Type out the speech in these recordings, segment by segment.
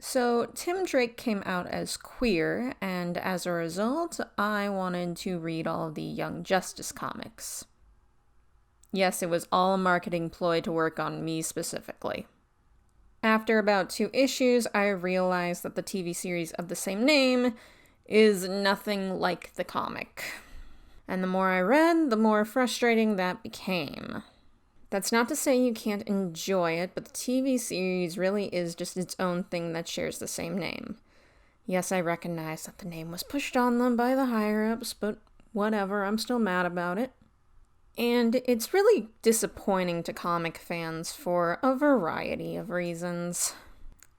So, Tim Drake came out as queer, and as a result, I wanted to read all of the Young Justice comics. Yes, it was all a marketing ploy to work on me specifically. After about 2 issues, I realized that the TV series of the same name is nothing like the comic. And the more I read, the more frustrating that became. That's not to say you can't enjoy it, but the TV series really is just its own thing that shares the same name. Yes, I recognize that the name was pushed on them by the higher-ups, but whatever, I'm still mad about it. And it's really disappointing to comic fans for a variety of reasons.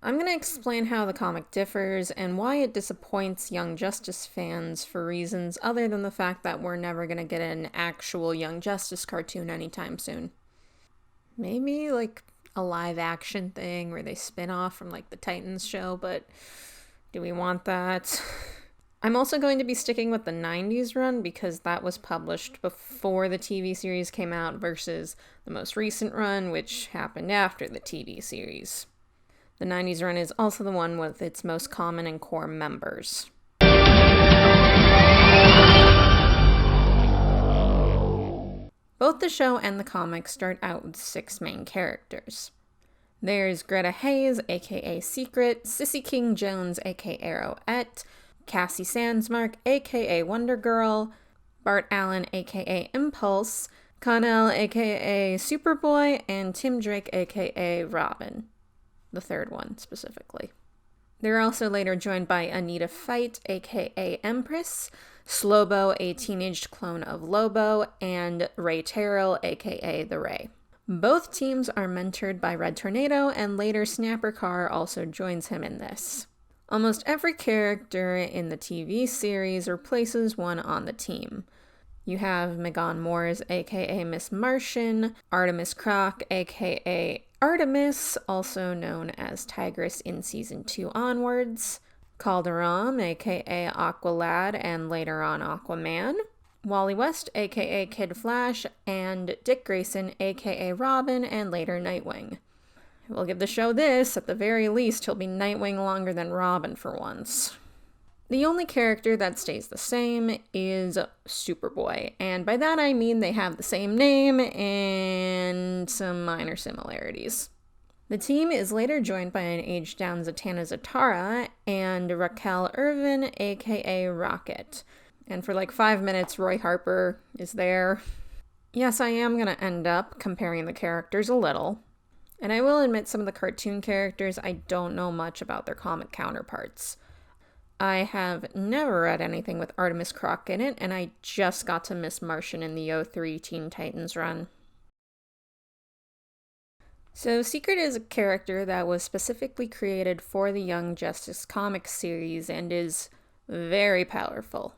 I'm going to explain how the comic differs and why it disappoints Young Justice fans for reasons other than the fact that we're never going to get an actual Young Justice cartoon anytime soon. Maybe, like, a live-action thing where they spin off from, like, the Titans show, but do we want that? I'm also going to be sticking with the 90s run because that was published before the TV series came out versus the most recent run, which happened after the TV series. The 90s run is also the one with its most common and core members. Both the show and the comic start out with 6 main characters. There's Greta Hayes, aka Secret, Sissy King Jones, aka Arrowette, Cassie Sandsmark, aka Wonder Girl, Bart Allen, aka Impulse, Connell, aka Superboy, and Tim Drake, aka Robin. The third one, specifically. They're also later joined by Anita Fight, aka Empress, Slobo, a teenaged clone of Lobo, and Ray Terrell, aka The Ray. Both teams are mentored by Red Tornado, and later Snapper Carr also joins him in this. Almost every character in the TV series replaces one on the team. You have Megan Moores, aka Miss Martian, Artemis Croc, aka Artemis, also known as Tigress in Season 2 onwards, Calderon, aka Aqualad and later on Aquaman, Wally West, aka Kid Flash, and Dick Grayson, aka Robin and later Nightwing. We'll give the show this, at the very least he'll be Nightwing longer than Robin for once. The only character that stays the same is Superboy, and by that I mean they have the same name and some minor similarities. The team is later joined by an aged-down Zatanna Zatara and Raquel Irvin, aka Rocket. And for like 5 minutes, Roy Harper is there. Yes, I am going to end up comparing the characters a little. And I will admit some of the cartoon characters I don't know much about their comic counterparts. I have never read anything with Artemis Croc in it, and I just got to Miss Martian in the 03 Teen Titans run. So Secret is a character that was specifically created for the Young Justice comic series and is very powerful.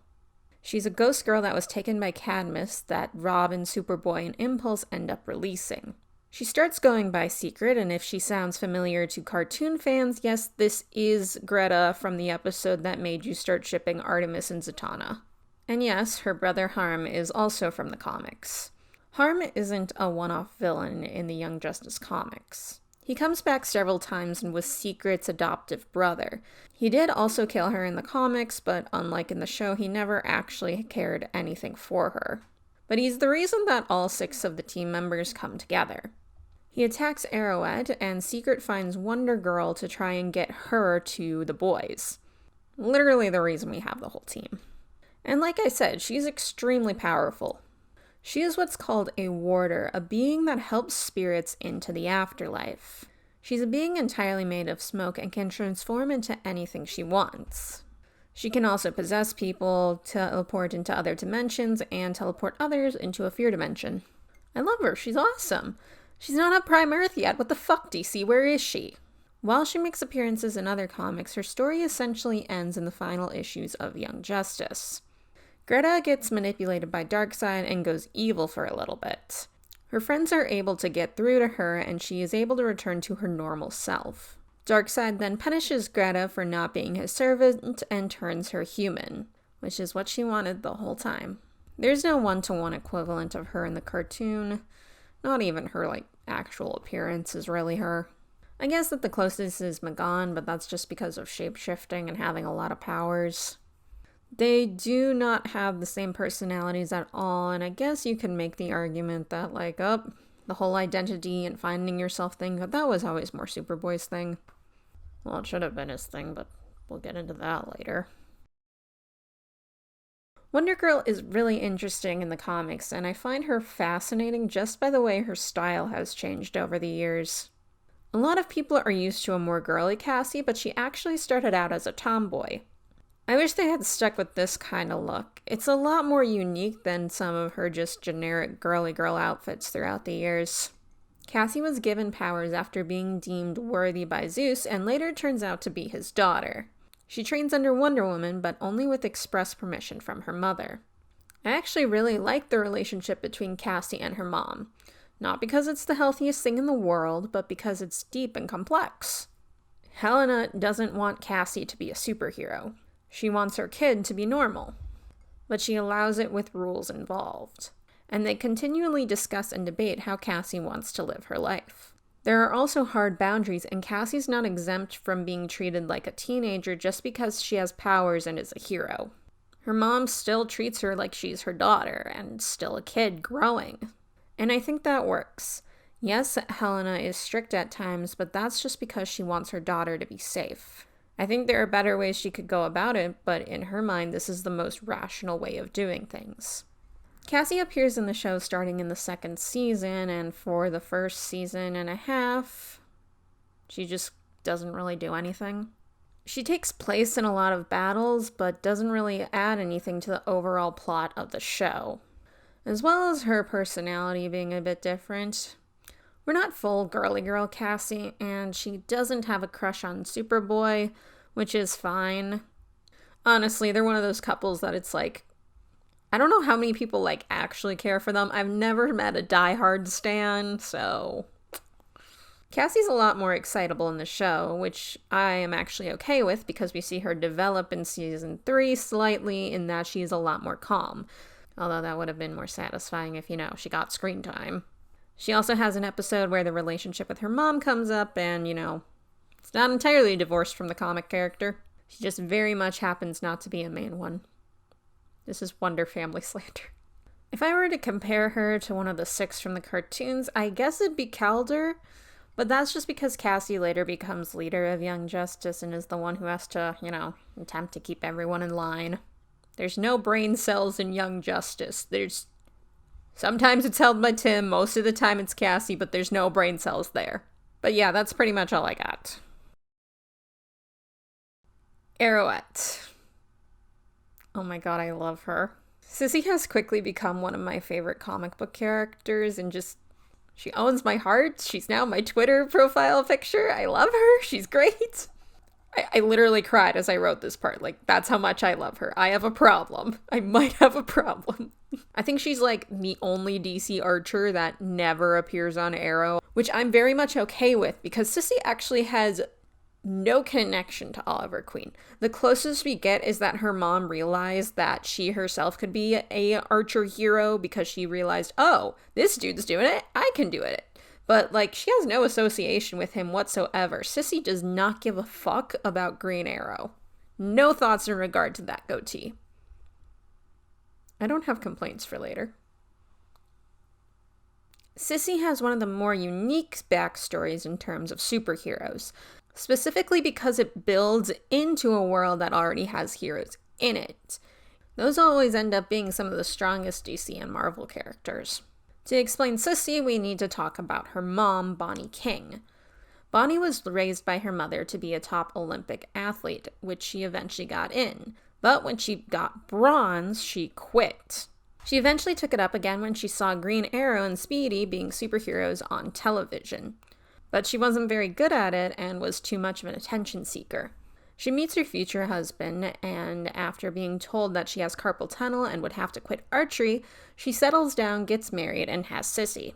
She's a ghost girl that was taken by Cadmus that Robin, Superboy, and Impulse end up releasing. She starts going by Secret, and if she sounds familiar to cartoon fans, yes, this is Greta from the episode that made you start shipping Artemis and Zatanna. And yes, her brother Harm is also from the comics. Harm isn't a one-off villain in the Young Justice comics. He comes back several times and was Secret's adoptive brother. He did also kill her in the comics, but unlike in the show, he never actually cared anything for her. But he's the reason that all 6 of the team members come together. He attacks Arrowette, and Secret finds Wonder Girl to try and get her to the boys. Literally the reason we have the whole team. And like I said, she's extremely powerful. She is what's called a warder, a being that helps spirits into the afterlife. She's a being entirely made of smoke and can transform into anything she wants. She can also possess people, teleport into other dimensions, and teleport others into a fear dimension. I love her, she's awesome. She's not on Prime Earth yet, what the fuck, DC, where is she? While she makes appearances in other comics, her story essentially ends in the final issues of Young Justice. Greta gets manipulated by Darkseid and goes evil for a little bit. Her friends are able to get through to her, and she is able to return to her normal self. Darkseid then punishes Greta for not being his servant and turns her human, which is what she wanted the whole time. There's no one-to-one equivalent of her in the cartoon. Not even her, actual appearance is really her. I guess that the closest is Magon, but that's just because of shapeshifting and having a lot of powers. They do not have the same personalities at all, and I guess you can make the argument that, like, the whole identity and finding yourself thing, but that was always more Superboy's thing. Well, it should have been his thing, but we'll get into that later. Wonder Girl is really interesting in the comics, and I find her fascinating just by the way her style has changed over the years. A lot of people are used to a more girly Cassie, but she actually started out as a tomboy. I wish they had stuck with this kind of look. It's a lot more unique than some of her just generic girly girl outfits throughout the years. Cassie was given powers after being deemed worthy by Zeus and later turns out to be his daughter. She trains under Wonder Woman, but only with express permission from her mother. I actually really like the relationship between Cassie and her mom. Not because it's the healthiest thing in the world, but because it's deep and complex. Helena doesn't want Cassie to be a superhero. She wants her kid to be normal, but she allows it with rules involved. And they continually discuss and debate how Cassie wants to live her life. There are also hard boundaries, and Cassie's not exempt from being treated like a teenager just because she has powers and is a hero. Her mom still treats her like she's her daughter and still a kid growing. And I think that works. Yes, Helena is strict at times, but that's just because she wants her daughter to be safe. I think there are better ways she could go about it, but in her mind, this is the most rational way of doing things. Cassie appears in the show starting in the second season, and for the first season and a half, she just doesn't really do anything. She takes place in a lot of battles, but doesn't really add anything to the overall plot of the show. As well as her personality being a bit different. We're not full girly girl Cassie, and she doesn't have a crush on Superboy, which is fine. Honestly, they're one of those couples that it's like, I don't know how many people like actually care for them. I've never met a diehard stan, so Cassie's a lot more excitable in the show, which I am actually okay with because we see her develop in season 3 slightly in that she's a lot more calm. Although that would have been more satisfying if, she got screen time. She also has an episode where the relationship with her mom comes up and, it's not entirely divorced from the comic character. She just very much happens not to be a main one. This is Wonder Family slander. If I were to compare her to one of the 6 from the cartoons, I guess it'd be Calder, but that's just because Cassie later becomes leader of Young Justice and is the one who has to, attempt to keep everyone in line. There's no brain cells in Young Justice. Sometimes it's held by Tim, most of the time it's Cassie, but there's no brain cells there. But yeah, that's pretty much all I got. Arrowette. Oh my god, I love her. Sissy has quickly become one of my favorite comic book characters and she owns my heart. She's now my Twitter profile picture. I love her. She's great. I literally cried as I wrote this part. Like, that's how much I love her. I have a problem. I might have a problem. I think she's like the only DC Archer that never appears on Arrow, which I'm very much okay with because Sissy actually has no connection to Oliver Queen. The closest we get is that her mom realized that she herself could be a Archer hero because she realized, oh, this dude's doing it, I can do it. But, she has no association with him whatsoever. Sissy does not give a fuck about Green Arrow. No thoughts in regard to that goatee. I don't have complaints for later. Sissy has one of the more unique backstories in terms of superheroes, specifically because it builds into a world that already has heroes in it. Those always end up being some of the strongest DC and Marvel characters. To explain Sissy, we need to talk about her mom, Bonnie King. Bonnie was raised by her mother to be a top Olympic athlete, which she eventually got in. But when she got bronze, she quit. She eventually took it up again when she saw Green Arrow and Speedy being superheroes on television. But she wasn't very good at it and was too much of an attention seeker. She meets her future husband, and after being told that she has carpal tunnel and would have to quit archery, she settles down, gets married, and has Sissy.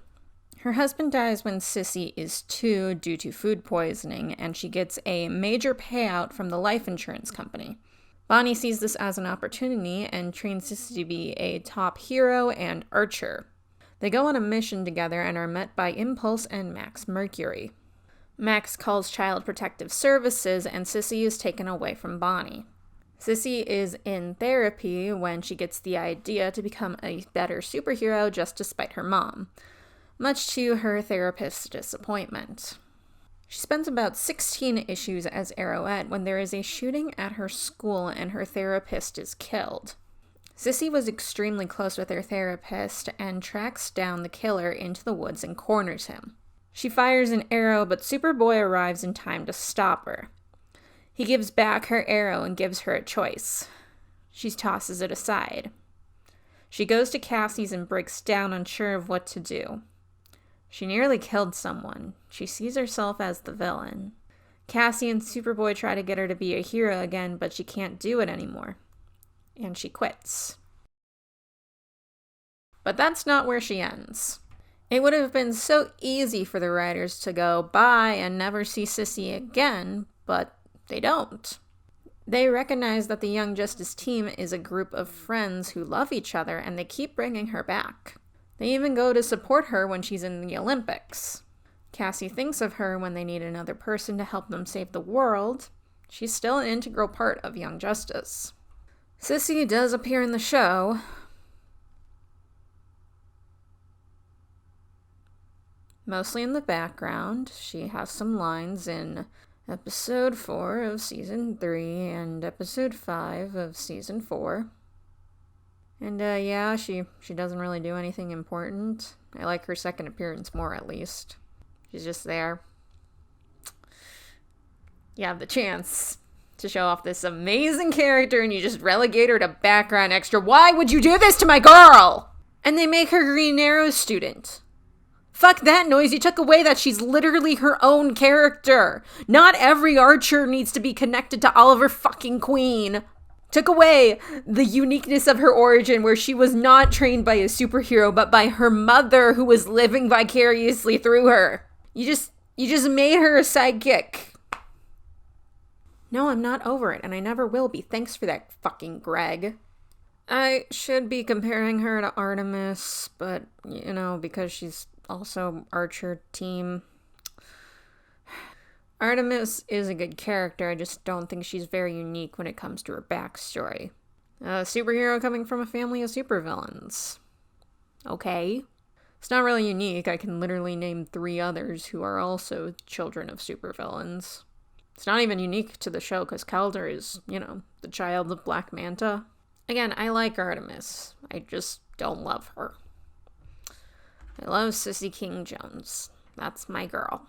Her husband dies when Sissy is 2 due to food poisoning, and she gets a major payout from the life insurance company. Bonnie sees this as an opportunity and trains Sissy to be a top hero and archer. They go on a mission together and are met by Impulse and Max Mercury. Max calls Child Protective Services and Sissy is taken away from Bonnie. Sissy is in therapy when she gets the idea to become a better superhero just to spite her mom, much to her therapist's disappointment. She spends about 16 issues as Arrowette when there is a shooting at her school and her therapist is killed. Sissy was extremely close with her therapist and tracks down the killer into the woods and corners him. She fires an arrow, but Superboy arrives in time to stop her. He gives back her arrow and gives her a choice. She tosses it aside. She goes to Cassie's and breaks down, unsure of what to do. She nearly killed someone. She sees herself as the villain. Cassie and Superboy try to get her to be a hero again, but she can't do it anymore. And she quits. But that's not where she ends. It would have been so easy for the writers to go bye and never see Sissy again, but they don't. They recognize that the Young Justice team is a group of friends who love each other, and they keep bringing her back. They even go to support her when she's in the Olympics. Cassie thinks of her when they need another person to help them save the world. She's still an integral part of Young Justice. Sissy does appear in the show. Mostly in the background. She has some lines in episode 4 of season 3 and episode 5 of season 4. And yeah, she doesn't really do anything important. I like her second appearance more, at least. She's just there. You have the chance to show off this amazing character and you just relegate her to background extra. Why would you do this to my girl? And they make her Green Arrow's student. Fuck that noise. You took away that she's literally her own character. Not every Archer needs to be connected to Oliver fucking Queen. Took away the uniqueness of her origin where she was not trained by a superhero, but by her mother who was living vicariously through her. You just made her a sidekick. No, I'm not over it, and I never will be. Thanks for that, fucking Greg. I should be comparing her to Artemis, but, because she's also Archer team. Artemis is a good character, I just don't think she's very unique when it comes to her backstory. A superhero coming from a family of supervillains. Okay. It's not really unique, I can literally name 3 others who are also children of supervillains. It's not even unique to the show, because Calder is, the child of Black Manta. Again, I like Artemis. I just don't love her. I love Sissy King Jones. That's my girl.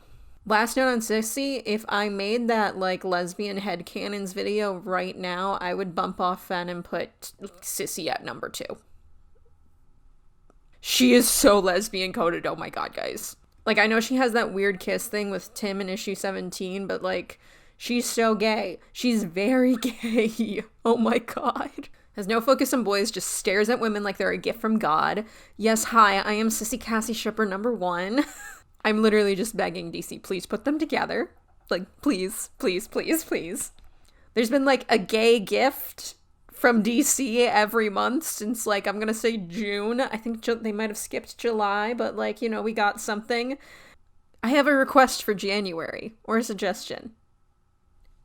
Last note on Sissy, if I made that, lesbian headcanons video right now, I would bump off Fen and put Sissy at number 2. She is so lesbian coded, oh my god, guys. I know she has that weird kiss thing with Tim in issue 17, but, she's so gay. She's very gay. Oh my god. Has no focus on boys, just stares at women like they're a gift from God. Yes, hi, I am Sissy Cassie shipper number 1. I'm literally just begging DC, please put them together. Please, please, please, please. There's been, a gay gift from DC every month since, I'm gonna say June. I think they might have skipped July, but, we got something. I have a request for January, or a suggestion.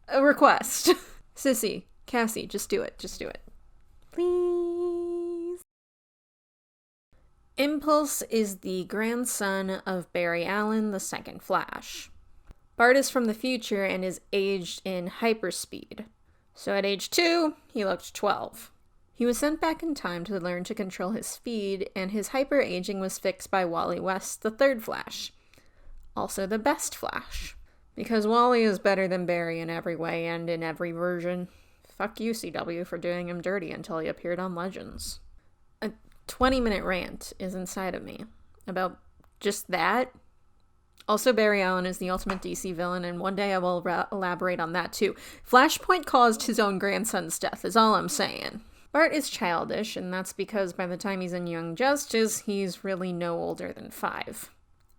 A request. Sissy, Cassie, just do it. Just do it. Please. Impulse is the grandson of Barry Allen, the second Flash. Bart is from the future and is aged in hyperspeed. So at age 2, he looked 12. He was sent back in time to learn to control his speed, and his hyper-aging was fixed by Wally West, the third Flash. Also the best Flash. Because Wally is better than Barry in every way and in every version. Fuck you, CW, for doing him dirty until he appeared on Legends. 20-minute rant is inside of me about just that. Also, Barry Allen is the ultimate DC villain, and one day I will elaborate on that too. Flashpoint caused his own grandson's death, is all I'm saying. Bart is childish, and that's because by the time he's in Young Justice, he's really no older than 5.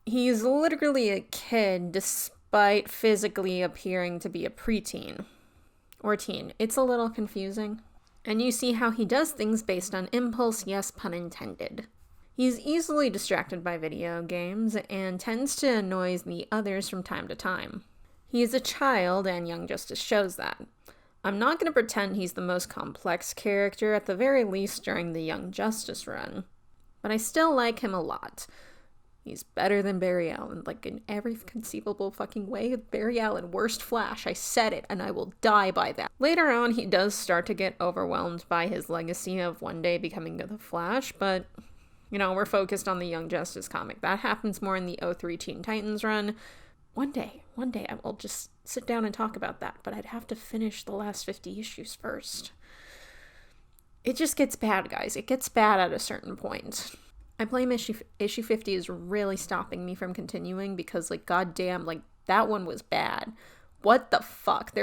He's literally a kid, despite physically appearing to be a preteen. Or teen. It's a little confusing. And you see how he does things based on impulse, yes, pun intended. He's easily distracted by video games and tends to annoy the others from time to time. He is a child, and Young Justice shows that. I'm not going to pretend he's the most complex character, at the very least during the Young Justice run, but I still like him a lot. He's better than Barry Allen, like in every conceivable fucking way. Barry Allen, worst Flash. I said it, and I will die by that. Later on, he does start to get overwhelmed by his legacy of one day becoming the Flash, but, we're focused on the Young Justice comic. That happens more in the 03 Teen Titans run. One day, I will just sit down and talk about that, but I'd have to finish the last 50 issues first. It just gets bad, guys. It gets bad at a certain point. I blame issue 50 is really stopping me from continuing because, goddamn, that one was bad. What the fuck?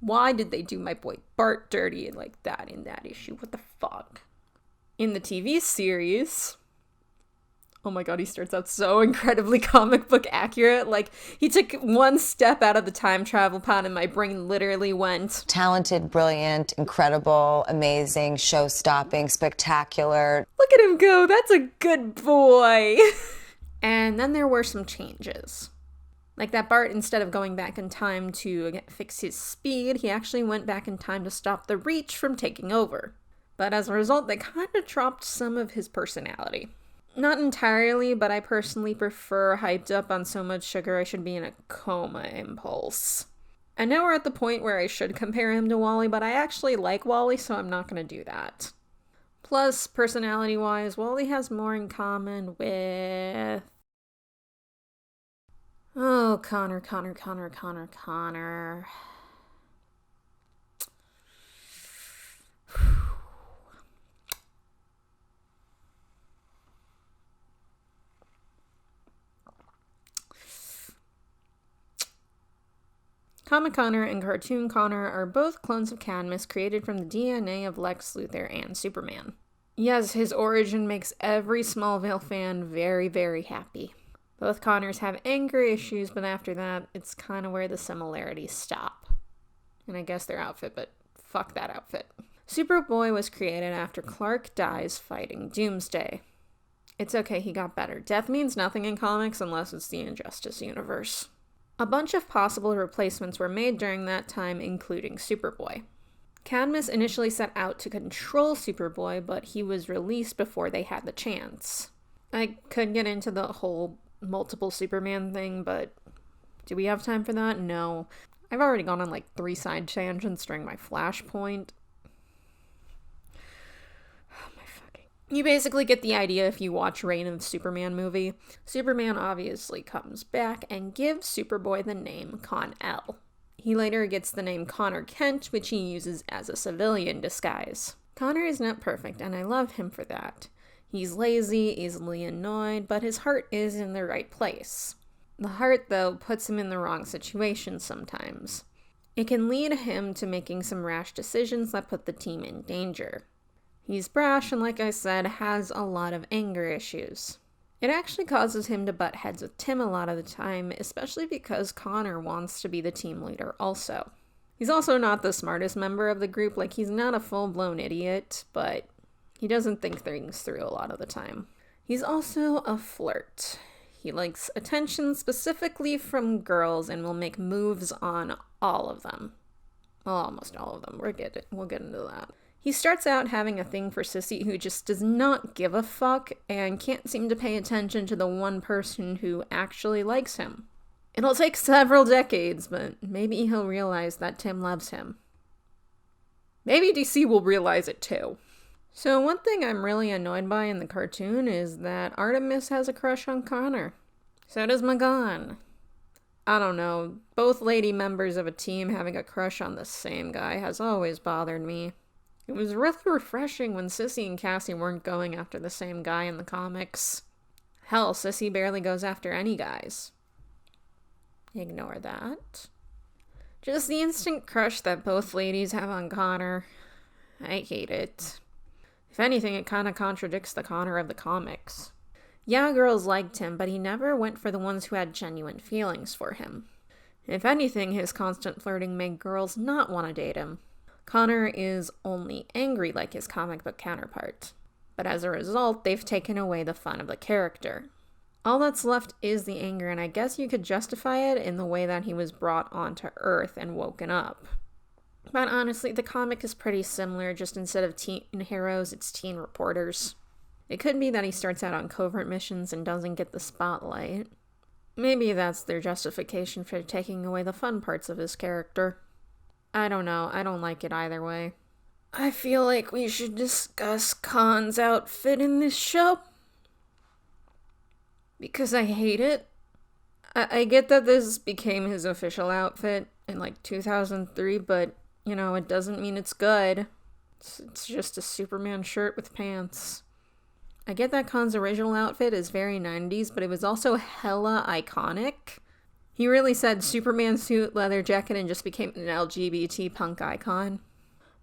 Why did they do my boy Bart dirty like that in that issue? What the fuck? In the TV series, oh my god, he starts out so incredibly comic book accurate. He took one step out of the time travel pod and my brain literally went... Talented, brilliant, incredible, amazing, show-stopping, spectacular. Look at him go, that's a good boy. And then there were some changes. Like that Bart, instead of going back in time to fix his speed, he actually went back in time to stop the Reach from taking over. But as a result, they kind of dropped some of his personality. Not entirely, but I personally prefer hyped up on so much sugar I should be in a coma impulse. I know we're at the point where I should compare him to Wally, but I actually like Wally, so I'm not going to do that. Plus, personality-wise, Wally has more in common with... Oh, Connor. Comic Connor and Cartoon Connor are both clones of Cadmus created from the DNA of Lex Luthor and Superman. Yes, his origin makes every Smallville fan very, very happy. Both Connors have anger issues, but after that, it's kind of where the similarities stop. And I guess their outfit, but fuck that outfit. Superboy was created after Clark dies fighting Doomsday. It's okay, he got better. Death means nothing in comics unless it's the Injustice universe. A bunch of possible replacements were made during that time, including Superboy. Cadmus initially set out to control Superboy, but he was released before they had the chance. I could get into the whole multiple Superman thing, but do we have time for that? No. I've already gone on 3 side tangents during my Flashpoint. You basically get the idea if you watch Reign of Superman movie. Superman obviously comes back and gives Superboy the name Con-El. He later gets the name Connor Kent, which he uses as a civilian disguise. Connor is not perfect, and I love him for that. He's lazy, easily annoyed, but his heart is in the right place. The heart, though, puts him in the wrong situation sometimes. It can lead him to making some rash decisions that put the team in danger. He's brash and, like I said, has a lot of anger issues. It actually causes him to butt heads with Tim a lot of the time, especially because Connor wants to be the team leader also. He's also not the smartest member of the group, he's not a full-blown idiot, but he doesn't think things through a lot of the time. He's also a flirt. He likes attention specifically from girls and will make moves on all of them. Well, almost all of them. We'll get into that. He starts out having a thing for Sissy, who just does not give a fuck and can't seem to pay attention to the one person who actually likes him. It'll take several decades, but maybe he'll realize that Tim loves him. Maybe DC will realize it too. So one thing I'm really annoyed by in the cartoon is that Artemis has a crush on Connor. So does Magan. I don't know, both lady members of a team having a crush on the same guy has always bothered me. It was really refreshing when Sissy and Cassie weren't going after the same guy in the comics. Hell, Sissy barely goes after any guys. Ignore that. Just the instant crush that both ladies have on Connor. I hate it. If anything, it kind of contradicts the Connor of the comics. Yeah, girls liked him, but he never went for the ones who had genuine feelings for him. If anything, his constant flirting made girls not want to date him. Connor is only angry like his comic book counterpart. but as a result, they've taken away the fun of the character. All that's left is the anger, and I guess you could justify it in the way that he was brought onto Earth and woken up. But honestly, the comic is pretty similar, just instead of teen heroes, it's teen reporters. It could be that he starts out on covert missions and doesn't get the spotlight. Maybe that's their justification for taking away the fun parts of his character. I don't know, I don't like it either way. I feel like we should discuss Khan's outfit in this show, because I hate it. I get that this became his official outfit in like 2003, but you know, it doesn't mean it's good. It's just a Superman shirt with pants. I get that Khan's original outfit is very 90s, but it was also hella iconic. He really said Superman suit, leather jacket, and just became an LGBT punk icon.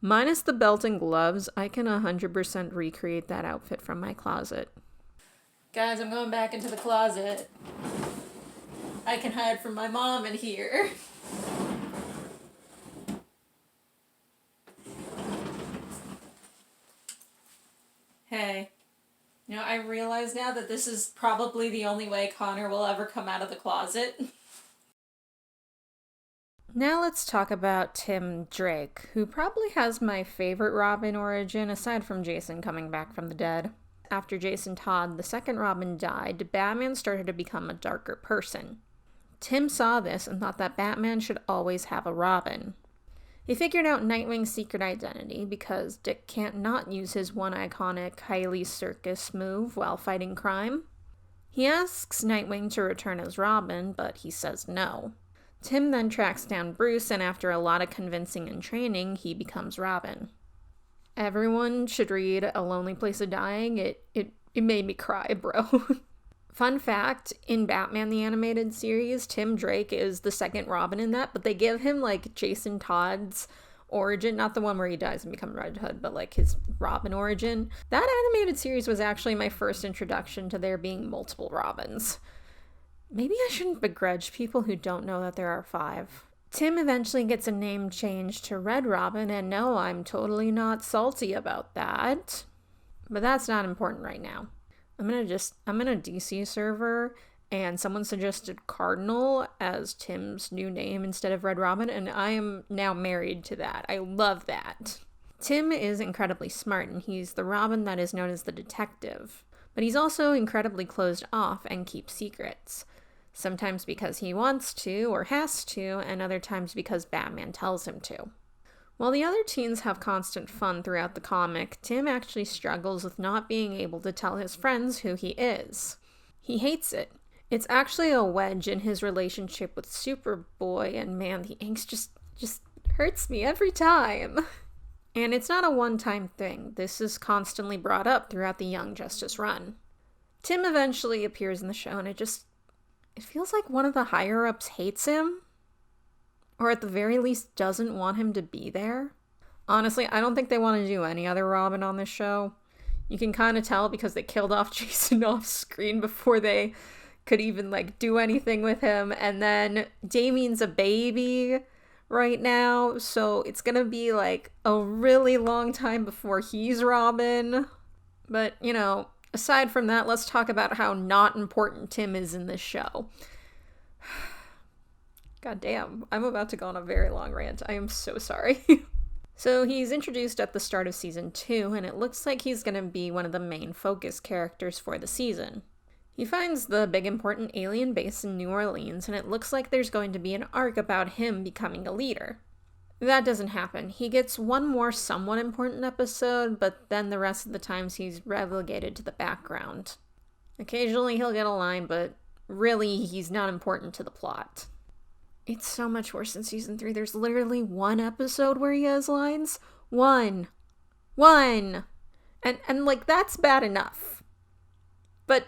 Minus the belt and gloves, I can 100% recreate that outfit from my closet. Guys, I'm going back into the closet. I can hide from my mom in here. Hey. You know, I realize now that this is probably the only way Connor will ever come out of the closet. Now let's talk about Tim Drake, who probably has my favorite Robin origin aside from Jason coming back from the dead. After Jason Todd, the second Robin, died, Batman started to become a darker person. Tim saw this and thought that Batman should always have a Robin. He figured out Nightwing's secret identity because Dick can't not use his one iconic highly circus move while fighting crime. He asks Nightwing to return as Robin, but he says no. Tim then tracks down Bruce, and after a lot of convincing and training, he becomes Robin. Everyone should read A Lonely Place of Dying. It made me cry, bro. Fun fact, in Batman the Animated Series, Tim Drake is the second Robin in that, but they give him, like, Jason Todd's origin, not the one where he dies and becomes Red Hood, but, like, his Robin origin. That animated series was actually my first introduction to there being multiple Robins. Maybe I shouldn't begrudge people who don't know that there are 5. Tim eventually gets a name change to Red Robin, and no, I'm totally not salty about that. But that's not important right now. I'm in a DC server, and someone suggested Cardinal as Tim's new name instead of Red Robin, and I am now married to that. I love that. Tim is incredibly smart, and he's the Robin that is known as the detective. But he's also incredibly closed off and keeps secrets. Sometimes because he wants to or has to, and other times because Batman tells him to. While the other teens have constant fun throughout the comic, Tim actually struggles with not being able to tell his friends who he is. He hates it. It's actually a wedge in his relationship with Superboy, and man, the angst just hurts me every time. And it's not a one-time thing. This is constantly brought up throughout the Young Justice run. Tim eventually appears in the show, and it feels like one of the higher-ups hates him. Or at the very least doesn't want him to be there. Honestly, I don't think they want to do any other Robin on this show. You can kind of tell because they killed off Jason off screen before they could even, like, do anything with him. And then Damien's a baby right now, so it's gonna be, like, a really long time before he's Robin. But, you know, aside from that, let's talk about how not important Tim is in this show. God damn, I'm about to go on a very long rant. I am so sorry. So he's introduced at the start of season 2, and it looks like he's going to be one of the main focus characters for the season. He finds the big important alien base in New Orleans, and it looks like there's going to be an arc about him becoming a leader. That doesn't happen. He gets one more somewhat important episode, but then the rest of the times he's relegated to the background. Occasionally he'll get a line, but really he's not important to the plot. It's so much worse in season 3. There's literally one episode where he has lines. One. And like, that's bad enough. But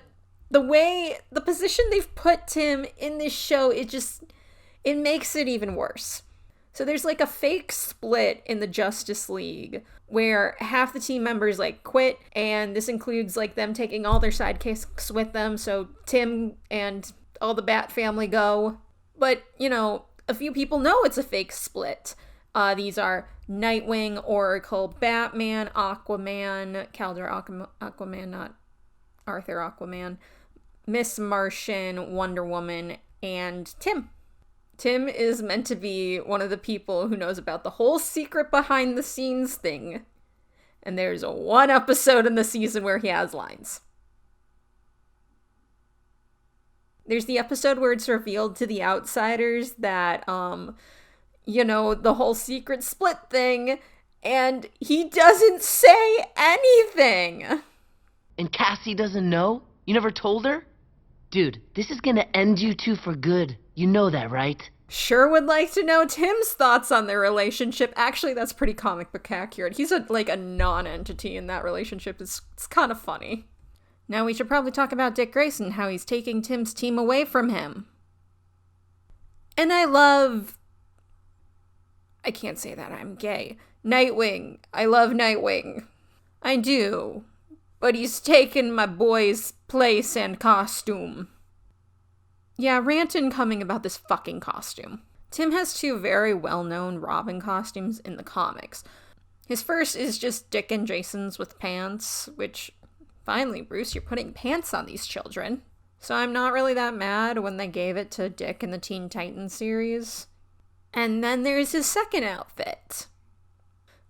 the position they've put Tim in this show, it makes it even worse. So there's like a fake split in the Justice League where half the team members like quit, and this includes like them taking all their sidekicks with them. So Tim and all the Bat family go. But, you know, a few people know it's a fake split. These are Nightwing, Oracle, Batman, Aquaman, Calder Aquaman, not Arthur Aquaman, Miss Martian, Wonder Woman, and Tim. Tim is meant to be one of the people who knows about the whole secret behind the scenes thing. And there's one episode in the season where he has lines. There's the episode where it's revealed to the outsiders that, the whole secret split thing, and he doesn't say anything. And Cassie doesn't know? You never told her? Dude, this is gonna end you two for good. You know that, right? Sure would like to know Tim's thoughts on their relationship. Actually, that's pretty comic book accurate. He's a non-entity in that relationship. It's kind of funny. Now we should probably talk about Dick Grayson, how he's taking Tim's team away from him. And I can't say that, I'm gay. Nightwing. I love Nightwing. I do. But he's taken my boy's place and costume. Yeah, rant incoming about this fucking costume. Tim has two very well-known Robin costumes in the comics. His first is just Dick and Jason's with pants, which, finally, Bruce, you're putting pants on these children. So I'm not really that mad when they gave it to Dick in the Teen Titans series. And then there's his second outfit.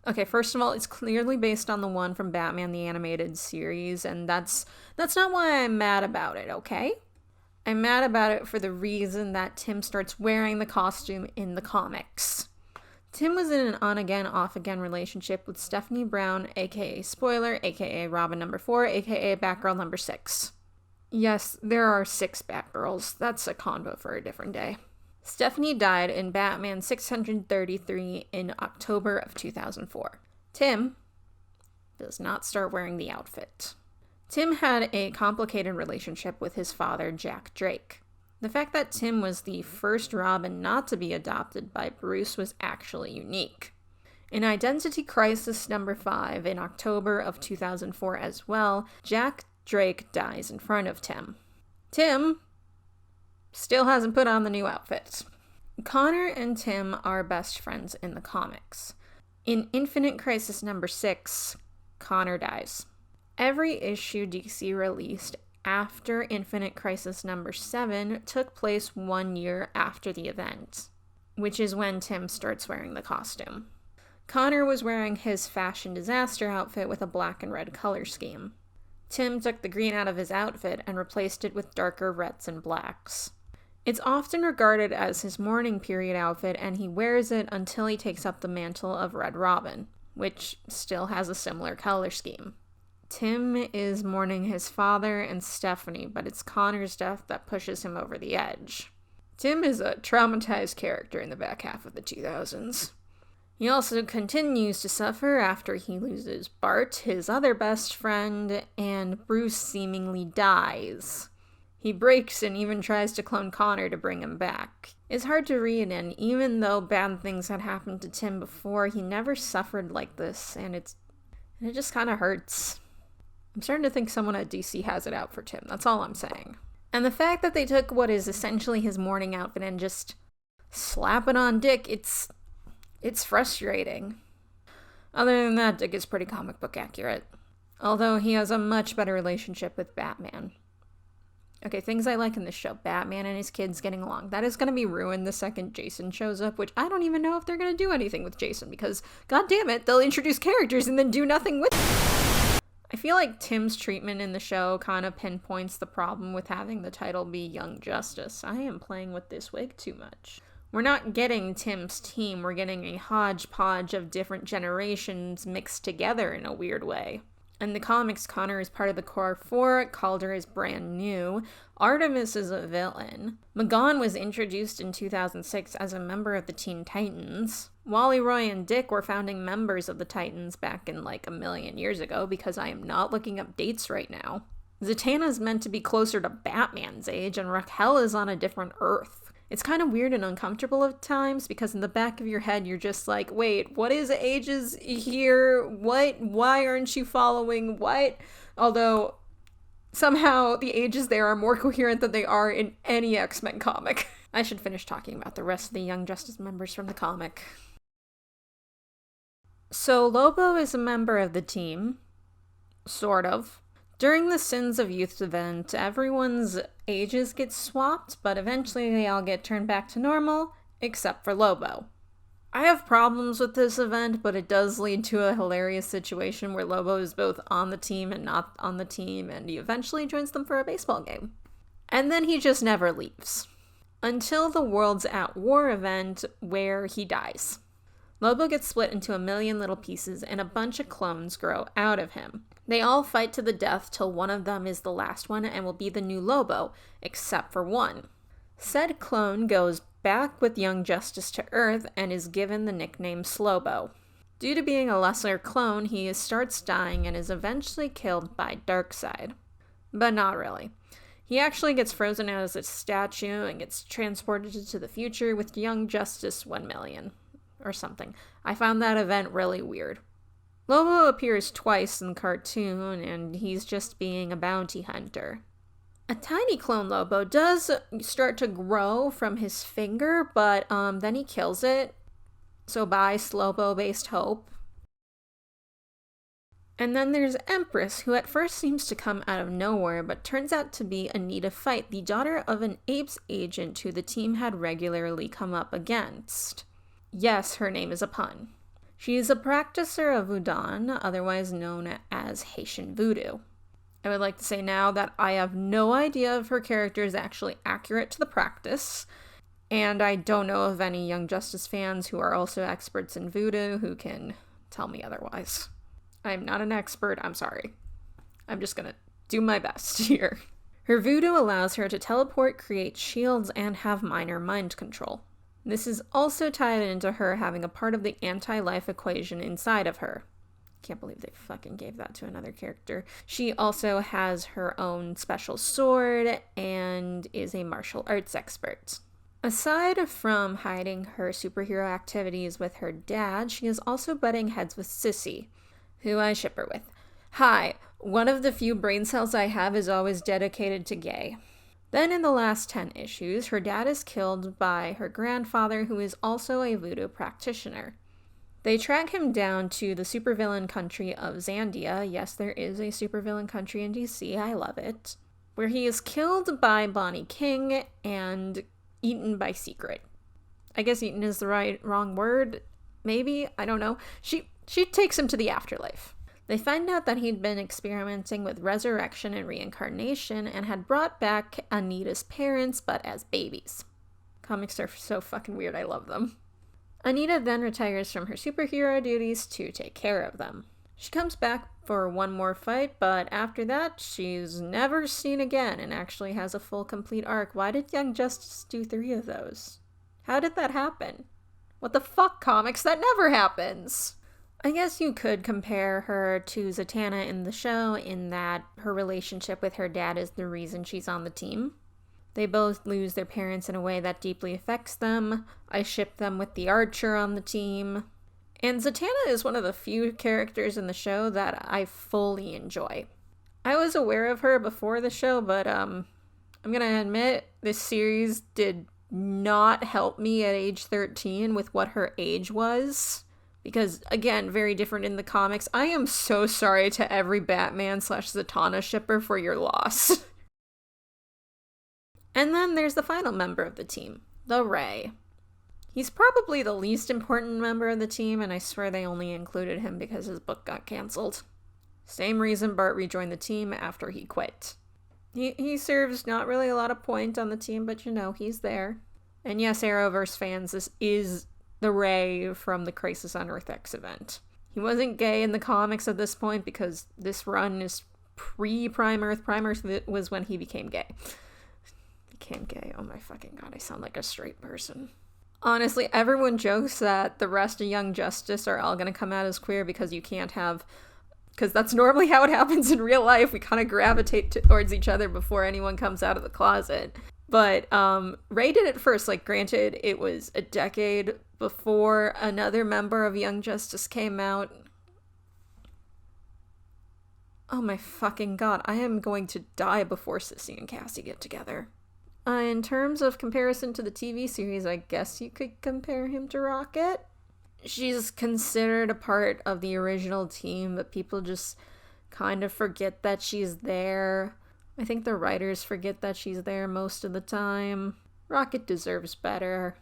Okay, first of all, it's clearly based on the one from Batman the Animated Series, and that's not why I'm mad about it, okay? I'm mad about it for the reason that Tim starts wearing the costume in the comics. Tim was in an on-again, off-again relationship with Stephanie Brown, aka Spoiler, aka Robin number 4, aka Batgirl number 6. Yes, there are 6 Batgirls. That's a convo for a different day. Stephanie died in Batman 633 in October of 2004. Tim does not start wearing the outfit. Tim had a complicated relationship with his father, Jack Drake. The fact that Tim was the first Robin not to be adopted by Bruce was actually unique. In Identity Crisis number 5 in October of 2004 as well, Jack Drake dies in front of Tim. Tim still hasn't put on the new outfit. Connor and Tim are best friends in the comics. In Infinite Crisis number 6, Connor dies. Every issue DC released after Infinite Crisis number 7 took place 1 year after the event, which is when Tim starts wearing the costume. Connor was wearing his fashion disaster outfit with a black and red color scheme. Tim took the green out of his outfit and replaced it with darker reds and blacks. It's often regarded as his mourning period outfit, and he wears it until he takes up the mantle of Red Robin, which still has a similar color scheme. Tim is mourning his father and Stephanie, but it's Connor's death that pushes him over the edge. Tim is a traumatized character in the back half of the 2000s. He also continues to suffer after he loses Bart, his other best friend, and Bruce seemingly dies. He breaks and even tries to clone Connor to bring him back. It's hard to read, and even though bad things had happened to Tim before, he never suffered like this, and it just kind of hurts. I'm starting to think someone at DC has it out for Tim, that's all I'm saying. And the fact that they took what is essentially his mourning outfit and just slap it on Dick, it's frustrating. Other than that, Dick is pretty comic book accurate. Although he has a much better relationship with Batman. Okay, things I like in this show. Batman and his kids getting along. That is going to be ruined the second Jason shows up, which I don't even know if they're going to do anything with Jason, because, god damn it, they'll introduce characters and then do nothing with them. I feel like Tim's treatment in the show kind of pinpoints the problem with having the title be Young Justice. I am playing with this wig too much. We're not getting Tim's team, we're getting a hodgepodge of different generations mixed together in a weird way. In the comics, Connor is part of the Core 4, Calder is brand new, Artemis is a villain, Magon was introduced in 2006 as a member of the Teen Titans, Wally, Roy, and Dick were founding members of the Titans back in like a million years ago, because I am not looking up dates right now. Zatanna's meant to be closer to Batman's age, and Raquel is on a different Earth. It's kind of weird and uncomfortable at times, because in the back of your head, you're just like, wait, what is ages here? What? Why aren't you following? What? Although, somehow, the ages there are more coherent than they are in any X-Men comic. I should finish talking about the rest of the Young Justice members from the comic. So Lobo is a member of the team, sort of. During the Sins of Youth event, everyone's ages get swapped, but eventually they all get turned back to normal, except for Lobo. I have problems with this event, but it does lead to a hilarious situation where Lobo is both on the team and not on the team, and he eventually joins them for a baseball game. And then he just never leaves. Until the World's at War event, where he dies. Lobo gets split into a million little pieces, and a bunch of clones grow out of him. They all fight to the death till one of them is the last one and will be the new Lobo, except for one. Said clone goes back with Young Justice to Earth and is given the nickname Slobo. Due to being a lesser clone, he starts dying and is eventually killed by Darkseid. But not really. He actually gets frozen out as a statue and gets transported to the future with Young Justice 1 million. Or something. I found that event really weird. Lobo appears twice in the cartoon, and he's just being a bounty hunter. A tiny clone Lobo does start to grow from his finger, but then he kills it. So bye, Slobo-based hope. And then there's Empress, who at first seems to come out of nowhere, but turns out to be Anita Fight, the daughter of an apes agent who the team had regularly come up against. Yes, her name is a pun. She is a practicer of Udon, otherwise known as Haitian Voodoo. I would like to say now that I have no idea if her character is actually accurate to the practice, and I don't know of any Young Justice fans who are also experts in voodoo who can tell me otherwise. I'm not an expert, I'm sorry. I'm just gonna do my best here. Her voodoo allows her to teleport, create shields, and have minor mind control. This is also tied into her having a part of the anti-life equation inside of her. Can't believe they fucking gave that to another character. She also has her own special sword and is a martial arts expert. Aside from hiding her superhero activities with her dad, she is also butting heads with Sissy, who I ship her with. Hi, one of the few brain cells I have is always dedicated to gay. Then in the last 10 issues, her dad is killed by her grandfather, who is also a voodoo practitioner. They track him down to the supervillain country of Zandia. Yes, there is a supervillain country in DC, I love it. Where he is killed by Bonnie King and eaten by Secret. I guess eaten is the wrong word. Maybe, I don't know. She takes him to the afterlife. They find out that he'd been experimenting with resurrection and reincarnation and had brought back Anita's parents, but as babies. Comics are so fucking weird, I love them. Anita then retires from her superhero duties to take care of them. She comes back for one more fight, but after that, she's never seen again and actually has a full complete arc. Why did Young Justice do 3 of those? How did that happen? What the fuck, comics? That never happens! I guess you could compare her to Zatanna in the show in that her relationship with her dad is the reason she's on the team. They both lose their parents in a way that deeply affects them. I ship them with the Archer on the team. And Zatanna is one of the few characters in the show that I fully enjoy. I was aware of her before the show, but I'm gonna admit this series did not help me at age 13 with what her age was. Because, again, very different in the comics. I am so sorry to every Batman/Zatanna shipper for your loss. And then there's the final member of the team, the Ray. He's probably the least important member of the team, and I swear they only included him because his book got canceled. Same reason Bart rejoined the team after he quit. He serves not really a lot of point on the team, but you know, he's there. And yes, Arrowverse fans, this is the Ray from the Crisis on Earth X event. He wasn't gay in the comics at this point because this run is pre-Prime Earth. Prime Earth was when he became gay. Became gay. Oh my fucking god, I sound like a straight person. Honestly, everyone jokes that the rest of Young Justice are all gonna come out as queer because you can't have... Because that's normally how it happens in real life. We kind of gravitate towards each other before anyone comes out of the closet. But Ray did it first. Like, granted, it was a decade before another member of Young Justice came out. Oh my fucking god, I am going to die before Sissy and Cassie get together. In terms of comparison to the TV series, I guess you could compare him to Rocket. she's considered a part of the original team, but people just kind of forget that she's there. I think the writers forget that she's there most of the time. Rocket deserves better.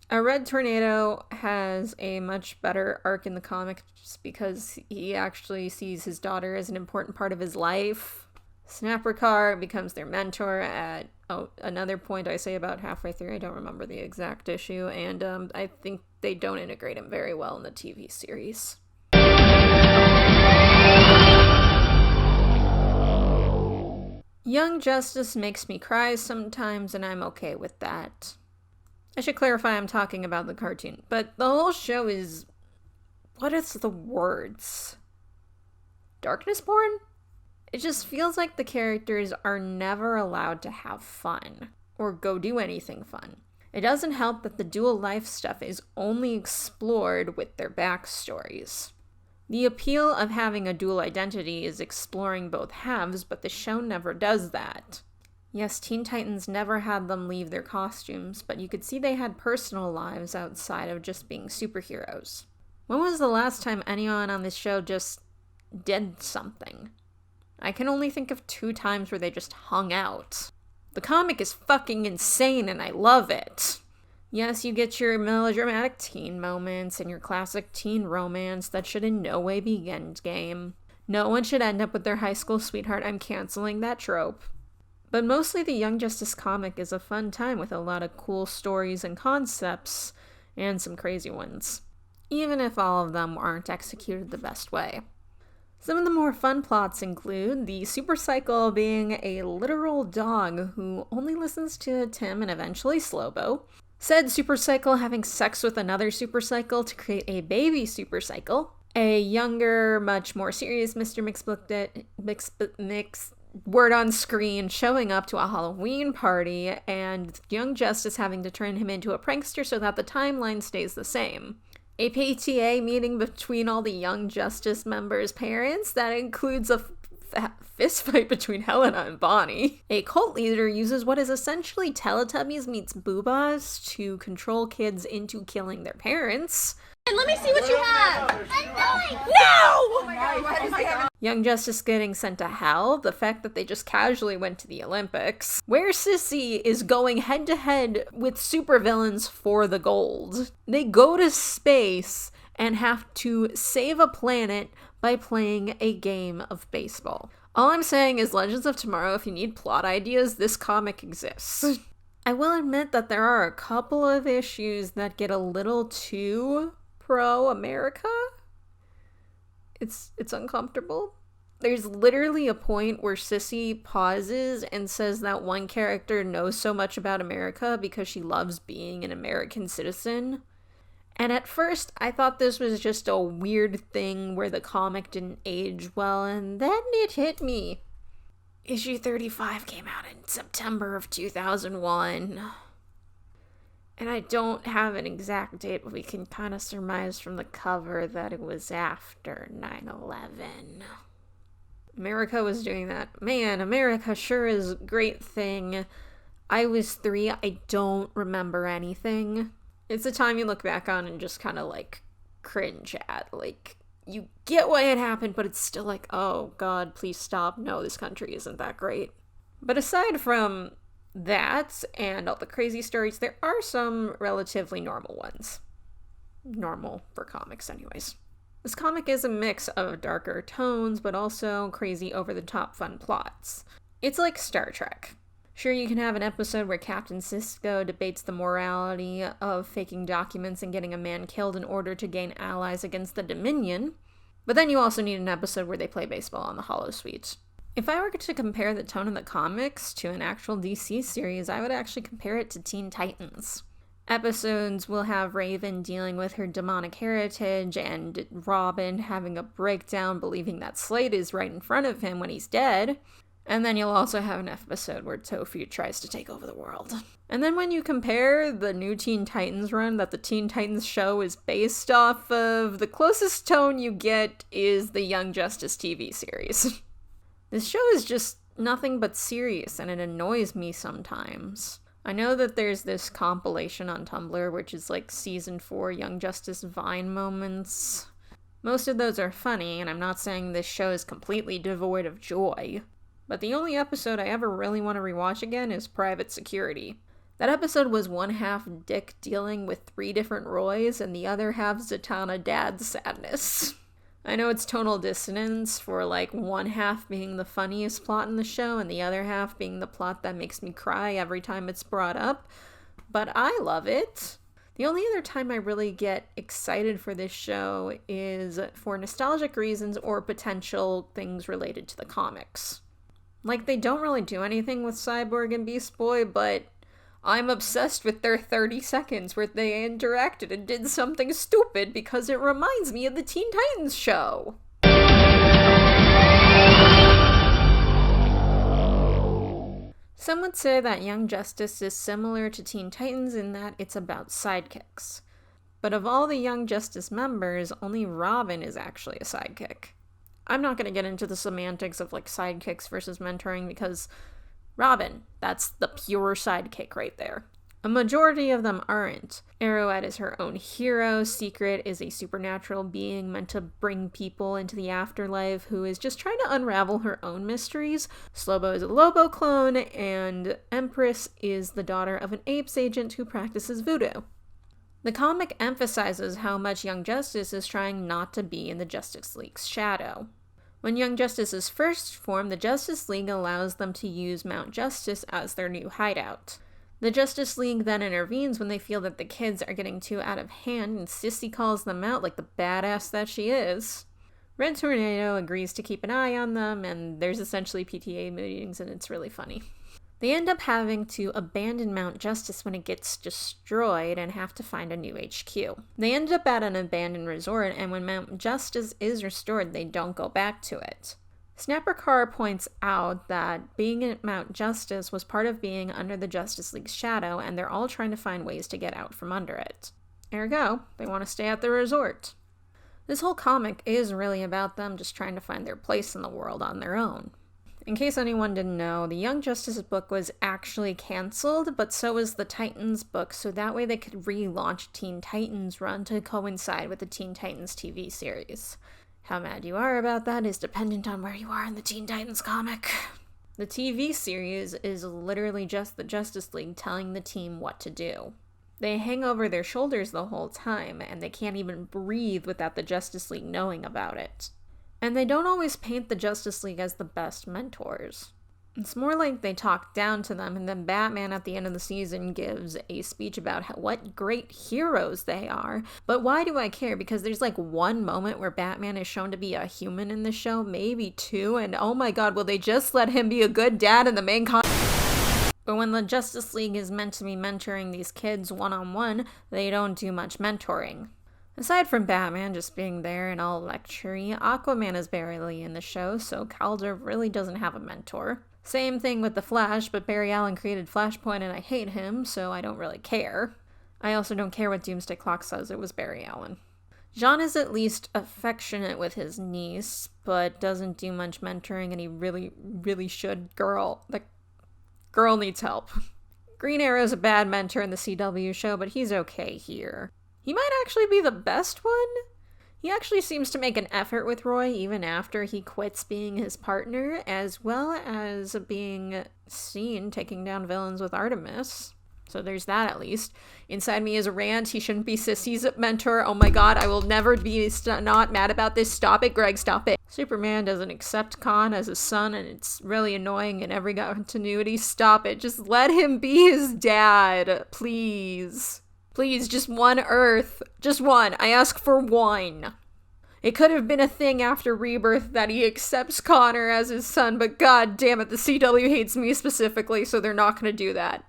A Red Tornado has a much better arc in the comics because he actually sees his daughter as an important part of his life. Snapper Car becomes their mentor at another point I say about halfway through. I don't remember the exact issue, and I think they don't integrate him very well in the TV series. Young Justice makes me cry sometimes, and I'm okay with that. I should clarify I'm talking about the cartoon, but the whole show is... what is the words? Darknessborn? It just feels like the characters are never allowed to have fun, or go do anything fun. It doesn't help that the dual life stuff is only explored with their backstories. The appeal of having a dual identity is exploring both halves, but the show never does that. Yes, Teen Titans never had them leave their costumes, but you could see they had personal lives outside of just being superheroes. When was the last time anyone on this show just did something? I can only think of 2 times where they just hung out. The comic is fucking insane and I love it. Yes, you get your melodramatic teen moments and your classic teen romance that should in no way be endgame. No one should end up with their high school sweetheart. I'm canceling that trope. But mostly the Young Justice comic is a fun time with a lot of cool stories and concepts, and some crazy ones. Even if all of them aren't executed the best way. Some of the more fun plots include the Super Cycle being a literal dog who only listens to Tim and eventually Slobo. Said Super Cycle having sex with another Super Cycle to create a baby Super Cycle. A younger, much more serious Mr. Mix word on screen showing up to a Halloween party, and Young Justice having to turn him into a prankster so that the timeline stays the same. A PTA meeting between all the Young Justice members' parents that includes a fist fight between Helena and Bonnie. A cult leader uses what is essentially Teletubbies meets Boobas to control kids into killing their parents. Let me see what you have! No! Young Justice getting sent to hell, the fact that they just casually went to the Olympics, where Sissy is going head-to-head with supervillains for the gold. They go to space and have to save a planet by playing a game of baseball. All I'm saying is Legends of Tomorrow, if you need plot ideas, this comic exists. I will admit that there are a couple of issues that get a little too pro-America. It's uncomfortable. There's literally a point where Sissy pauses and says that one character knows so much about America because she loves being an American citizen. And at first, I thought this was just a weird thing where the comic didn't age well, and then it hit me. Issue 35 came out in September of 2001. And I don't have an exact date, but we can kind of surmise from the cover that it was after 9/11. America was doing that. Man, America sure is a great thing. I was 3. I don't remember anything. It's a time you look back on and just kind of like cringe at. Like, you get why it happened, but it's still like, oh God, please stop. No, this country isn't that great. But aside from that and all the crazy stories, there are some relatively normal ones. Normal for comics anyways. This comic is a mix of darker tones, but also crazy over-the-top fun plots. It's like Star Trek. Sure, you can have an episode where Captain Sisko debates the morality of faking documents and getting a man killed in order to gain allies against the Dominion, but then you also need an episode where they play baseball on the Holosuite. If I were to compare the tone of the comics to an actual DC series, I would actually compare it to Teen Titans. Episodes will have Raven dealing with her demonic heritage and Robin having a breakdown believing that Slade is right in front of him when he's dead. And then you'll also have an episode where Tofu tries to take over the world. And then when you compare the new Teen Titans run that the Teen Titans show is based off of, the closest tone you get is the Young Justice TV series. This show is just nothing but serious, and it annoys me sometimes. I know that there's this compilation on Tumblr, which is like Season 4 Young Justice Vine moments. Most of those are funny, and I'm not saying this show is completely devoid of joy. But the only episode I ever really want to rewatch again is Private Security. That episode was one half Dick dealing with 3 different Roys, and the other half Zatanna dad's sadness. I know it's tonal dissonance for like one half being the funniest plot in the show and the other half being the plot that makes me cry every time it's brought up, but I love it. The only other time I really get excited for this show is for nostalgic reasons or potential things related to the comics. Like, they don't really do anything with Cyborg and Beast Boy, but I'm obsessed with their 30 seconds where they interacted and did something stupid because it reminds me of the Teen Titans show. Some would say that Young Justice is similar to Teen Titans in that it's about sidekicks. But of all the Young Justice members, only Robin is actually a sidekick. I'm not going to get into the semantics of like sidekicks versus mentoring because Robin, that's the pure sidekick right there. A majority of them aren't. Arrowhead is her own hero, Secret is a supernatural being meant to bring people into the afterlife who is just trying to unravel her own mysteries. Slobo is a Lobo clone, and Empress is the daughter of an apes agent who practices voodoo. The comic emphasizes how much Young Justice is trying not to be in the Justice League's shadow. When Young Justice is first formed, the Justice League allows them to use Mount Justice as their new hideout. The Justice League then intervenes when they feel that the kids are getting too out of hand, and Sissy calls them out like the badass that she is. Red Tornado agrees to keep an eye on them, and there's essentially PTA meetings, and it's really funny. They end up having to abandon Mount Justice when it gets destroyed and have to find a new HQ. They end up at an abandoned resort, and when Mount Justice is restored, they don't go back to it. Snapper Carr points out that being at Mount Justice was part of being under the Justice League's shadow, and they're all trying to find ways to get out from under it. Ergo, they want to stay at the resort. This whole comic is really about them just trying to find their place in the world on their own. In case anyone didn't know, the Young Justice book was actually canceled, but so was the Titans book, so that way they could relaunch Teen Titans run to coincide with the Teen Titans TV series. How mad you are about that is dependent on where you are in the Teen Titans comic. The TV series is literally just the Justice League telling the team what to do. They hang over their shoulders the whole time, and they can't even breathe without the Justice League knowing about it. And they don't always paint the Justice League as the best mentors. It's more like they talk down to them, and then Batman at the end of the season gives a speech about what great heroes they are. But why do I care? Because there's like one moment where Batman is shown to be a human in the show, maybe 2, and oh my god, will they just let him be a good dad in the main But when the Justice League is meant to be mentoring these kids one-on-one, they don't do much mentoring. Aside from Batman just being there and all lectury, Aquaman is barely in the show, so Calder really doesn't have a mentor. Same thing with The Flash, but Barry Allen created Flashpoint and I hate him, so I don't really care. I also don't care what Doomsday Clock says, it was Barry Allen. Jean is at least affectionate with his niece, but doesn't do much mentoring, and he really should. Girl needs help. Green Arrow's a bad mentor in the CW show, but he's okay here. He might actually be the best one. He actually seems to make an effort with Roy even after he quits being his partner, as well as being seen taking down villains with Artemis. So there's that at least. Inside me is a rant. He shouldn't be Sissy's mentor. Oh my god, I will never be not mad about this. Stop it, Greg, stop it. Superman doesn't accept Khan as his son, and it's really annoying in every continuity. Stop it. Just let him be his dad, please. Please, just one Earth. Just one. I ask for one. It could have been a thing after Rebirth that he accepts Connor as his son, but god damn it, the CW hates me specifically, so they're not going to do that.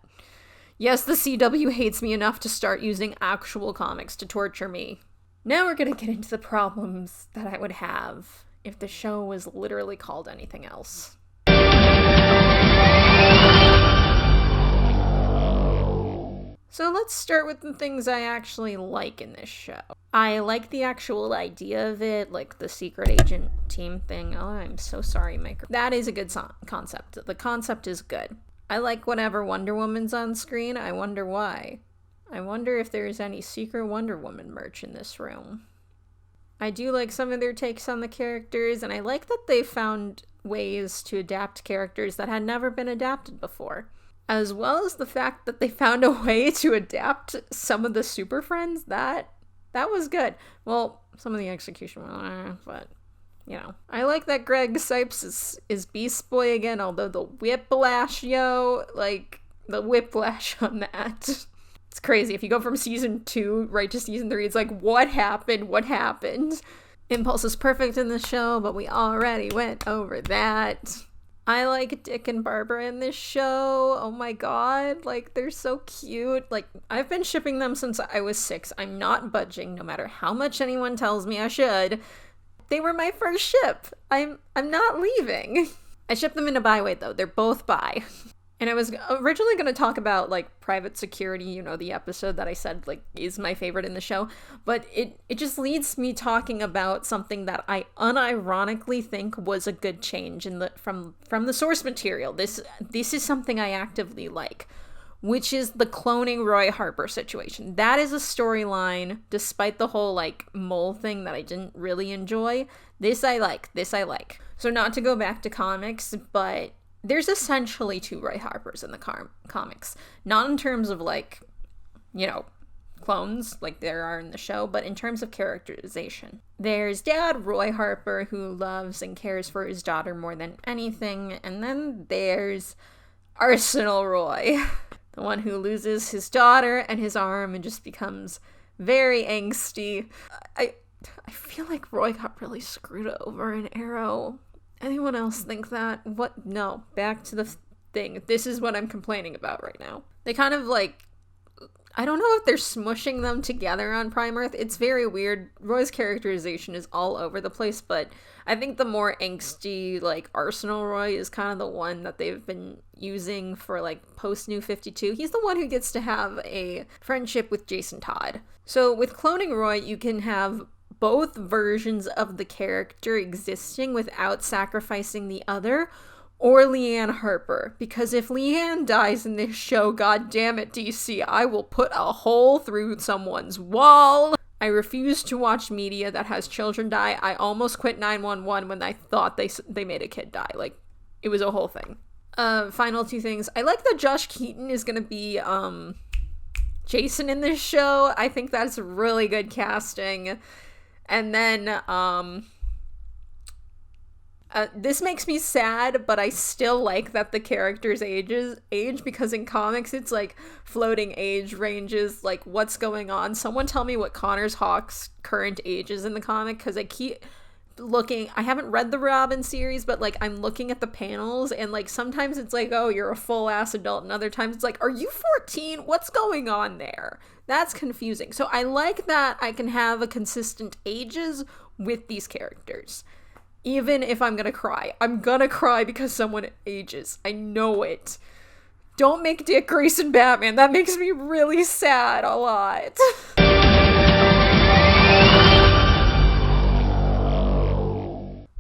Yes, the CW hates me enough to start using actual comics to torture me. Now we're going to get into the problems that I would have if the show was literally called anything else. So let's start with the things I actually like in this show. I like the actual idea of it, like the secret agent team thing. Oh, I'm so sorry, Mike. That is a good concept. The concept is good. I like whenever Wonder Woman's on screen. I wonder why. I wonder if there's any secret Wonder Woman merch in this room. I do like some of their takes on the characters, and I like that they found ways to adapt characters that had never been adapted before. As well as the fact that they found a way to adapt some of the Super Friends, that was good. Well, some of the execution, but, you know. I like that Greg Sipes is Beast Boy again, although the whiplash, the whiplash on that. It's crazy. If you go from season 2 right to season 3, it's like, what happened? What happened? Impulse is perfect in the show, but we already went over that. I like Dick and Barbara in this show. Oh my god, like, they're so cute. Like, I've been shipping them since I was 6. I'm not budging, no matter how much anyone tells me I should. They were my first ship. I'm not leaving. I shipped them in a bi weight though. They're both bi. And I was originally going to talk about, like, Private Security, you know, the episode that I said, like, is my favorite in the show. But it just leads me talking about something that I unironically think was a good change from the source material. This is something I actively like, which is the cloning Roy Harper situation. That is a storyline, despite the whole, like, mole thing that I didn't really enjoy. This I like. So not to go back to comics, but there's essentially 2 Roy Harpers in the comics. Not in terms of, like, you know, clones like there are in the show, but in terms of characterization. There's Dad Roy Harper, who loves and cares for his daughter more than anything, and then there's Arsenal Roy, the one who loses his daughter and his arm and just becomes very angsty. I feel like Roy got really screwed over in Arrow. Anyone else think that? What? No. Back to the thing. This is what I'm complaining about right now. They kind of, like, I don't know if they're smushing them together on Prime Earth. It's very weird. Roy's characterization is all over the place, but I think the more angsty, like, Arsenal Roy is kind of the one that they've been using for, like, post-New 52. He's the one who gets to have a friendship with Jason Todd. So with cloning Roy, you can have both versions of the character existing without sacrificing the other, or Leanne Harper. Because if Leanne dies in this show, god damn it, DC, I will put a hole through someone's wall. I refuse to watch media that has children die. I almost quit 911 when I thought they made a kid die. Like, it was a whole thing. Final 2 things. I like that Josh Keaton is gonna be, Jason in this show. I think that's really good casting. And then, this makes me sad, but I still like that the characters age, because in comics it's like floating age ranges, like what's going on. Someone tell me what Connor Hawke's current age is in the comic, because I keep looking. I haven't read the Robin series, but, like, I'm looking at the panels, and, like, sometimes it's like, oh, you're a full-ass adult, and other times it's like, are you 14? What's going on there? That's confusing. So I like that I can have a consistent ages with these characters. Even if I'm gonna cry. I'm gonna cry because someone ages. I know it. Don't make Dick Grayson Batman. That makes me really sad a lot.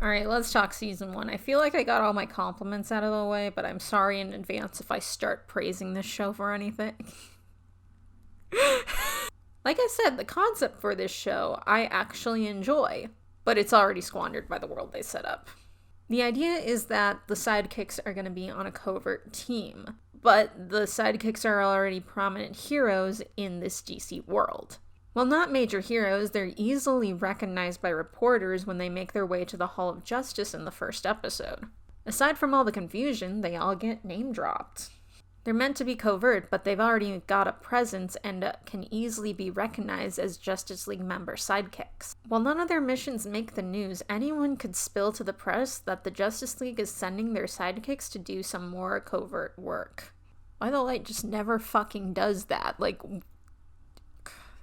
Alright, let's talk season 1. I feel like I got all my compliments out of the way, but I'm sorry in advance if I start praising this show for anything. Like I said, the concept for this show I actually enjoy, but it's already squandered by the world they set up. The idea is that the sidekicks are going to be on a covert team, but the sidekicks are already prominent heroes in this DC world. While not major heroes, they're easily recognized by reporters when they make their way to the Hall of Justice in the first episode. Aside from all the confusion, they all get name-dropped. They're meant to be covert, but they've already got a presence and can easily be recognized as Justice League member sidekicks. While none of their missions make the news, anyone could spill to the press that the Justice League is sending their sidekicks to do some more covert work. Why the Light just never fucking does that? Like,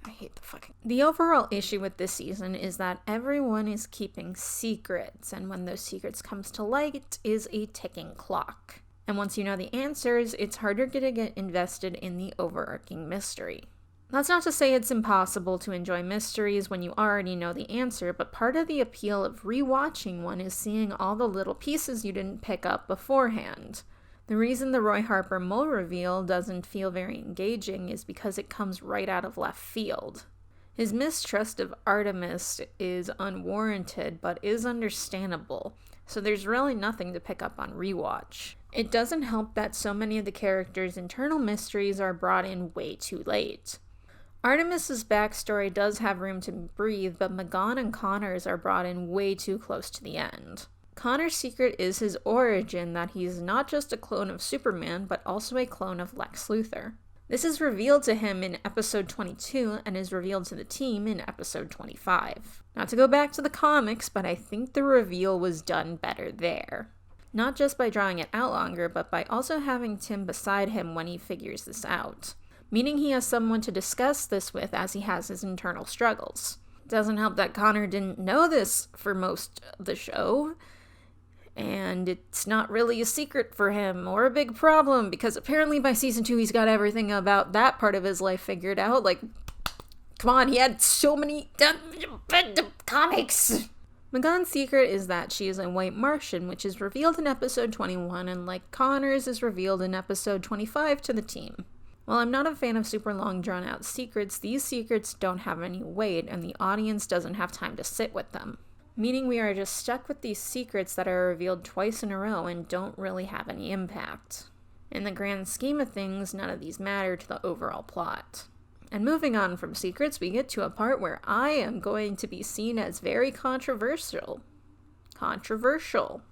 I hate the fucking... The overall issue with this season is that everyone is keeping secrets, and when those secrets comes to light is a ticking clock. And once you know the answers, it's harder to get invested in the overarching mystery. That's not to say it's impossible to enjoy mysteries when you already know the answer, but part of the appeal of rewatching one is seeing all the little pieces you didn't pick up beforehand. The reason the Roy Harper mole reveal doesn't feel very engaging is because it comes right out of left field. His mistrust of Artemis is unwarranted, but is understandable, so there's really nothing to pick up on rewatch. It doesn't help that so many of the characters' internal mysteries are brought in way too late. Artemis's backstory does have room to breathe, but Magon and Connor's are brought in way too close to the end. Connor's secret is his origin, that he's not just a clone of Superman, but also a clone of Lex Luthor. This is revealed to him in episode 22 and is revealed to the team in episode 25. Not to go back to the comics, but I think the reveal was done better there. Not just by drawing it out longer, but by also having Tim beside him when he figures this out. Meaning he has someone to discuss this with as he has his internal struggles. Doesn't help that Connor didn't know this for most of the show. And it's not really a secret for him or a big problem, because apparently by season 2 he's got everything about that part of his life figured out. Like, come on, he had so many comics. Magon's secret is that she is a white Martian, which is revealed in episode 21, and like Connor's is revealed in episode 25 to the team. While I'm not a fan of super long drawn out secrets, these secrets don't have any weight, and the audience doesn't have time to sit with them. Meaning we are just stuck with these secrets that are revealed twice in a row and don't really have any impact. In the grand scheme of things, none of these matter to the overall plot. And moving on from secrets, we get to a part where I am going to be seen as very controversial. Controversial.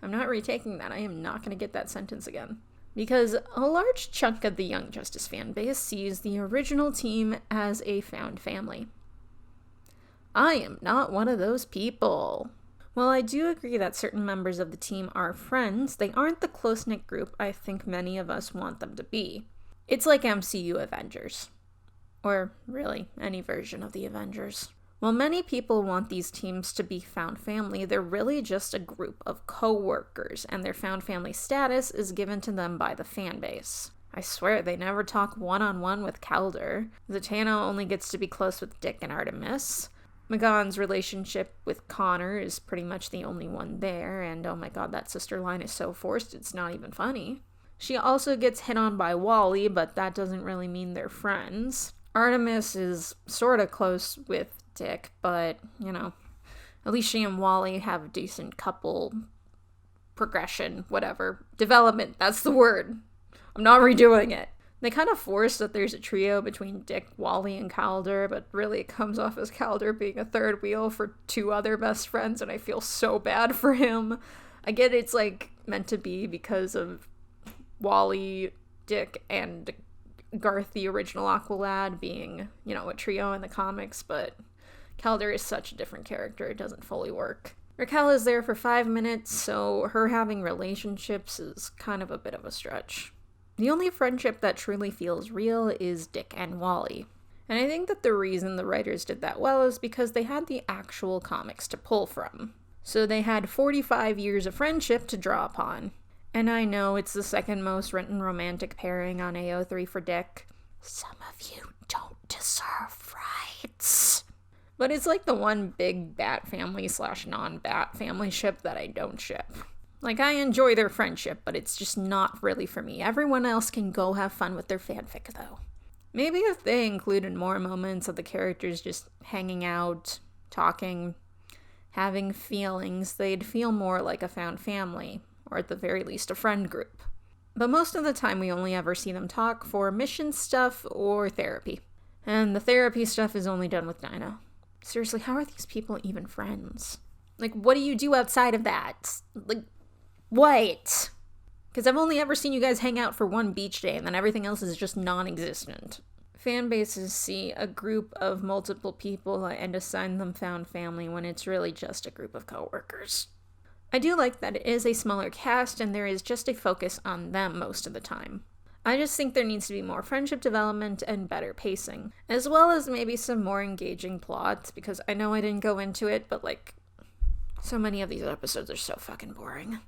I'm not retaking that. I am not going to get that sentence again. Because a large chunk of the Young Justice fanbase sees the original team as a found family. I am not one of those people. While I do agree that certain members of the team are friends, they aren't the close-knit group I think many of us want them to be. It's like MCU Avengers. Or, really, any version of the Avengers. While many people want these teams to be found family, they're really just a group of co-workers, and their found family status is given to them by the fanbase. I swear, they never talk one-on-one with Calder. Zatanna only gets to be close with Dick and Artemis. Magon's relationship with Connor is pretty much the only one there, and oh my god, that sister line is so forced, it's not even funny. She also gets hit on by Wally, but that doesn't really mean they're friends. Artemis is sorta close with Dick, but, you know, at least she and Wally have a decent couple progression, whatever. Development, that's the word. I'm not redoing it. They kind of force that there's a trio between Dick, Wally, and Calder, but really it comes off as Calder being a third wheel for two other best friends, and I feel so bad for him. I get it's, like, meant to be because of Wally, Dick, and Garth, the original Aqualad, being, you know, a trio in the comics, but Calder is such a different character, it doesn't fully work. Raquel is there for 5 minutes, so her having relationships is kind of a bit of a stretch. The only friendship that truly feels real is Dick and Wally. And I think that the reason the writers did that well is because they had the actual comics to pull from. So they had 45 years of friendship to draw upon. And I know it's the second most written romantic pairing on AO3 for Dick. Some of you don't deserve rights. But it's like the one big Bat family / non-Bat family ship that I don't ship. Like, I enjoy their friendship, but it's just not really for me. Everyone else can go have fun with their fanfic, though. Maybe if they included more moments of the characters just hanging out, talking, having feelings, they'd feel more like a found family, or at the very least a friend group. But most of the time we only ever see them talk for mission stuff or therapy. And the therapy stuff is only done with Dinah. Seriously, how are these people even friends? Like, what do you do outside of that? Like, what? Because I've only ever seen you guys hang out for one beach day, and then everything else is just non-existent. Fan bases see a group of multiple people and assign them found family when it's really just a group of coworkers. I do like that it is a smaller cast, and there is just a focus on them most of the time. I just think there needs to be more friendship development and better pacing, as well as maybe some more engaging plots, because I know I didn't go into it, but like, so many of these episodes are so fucking boring.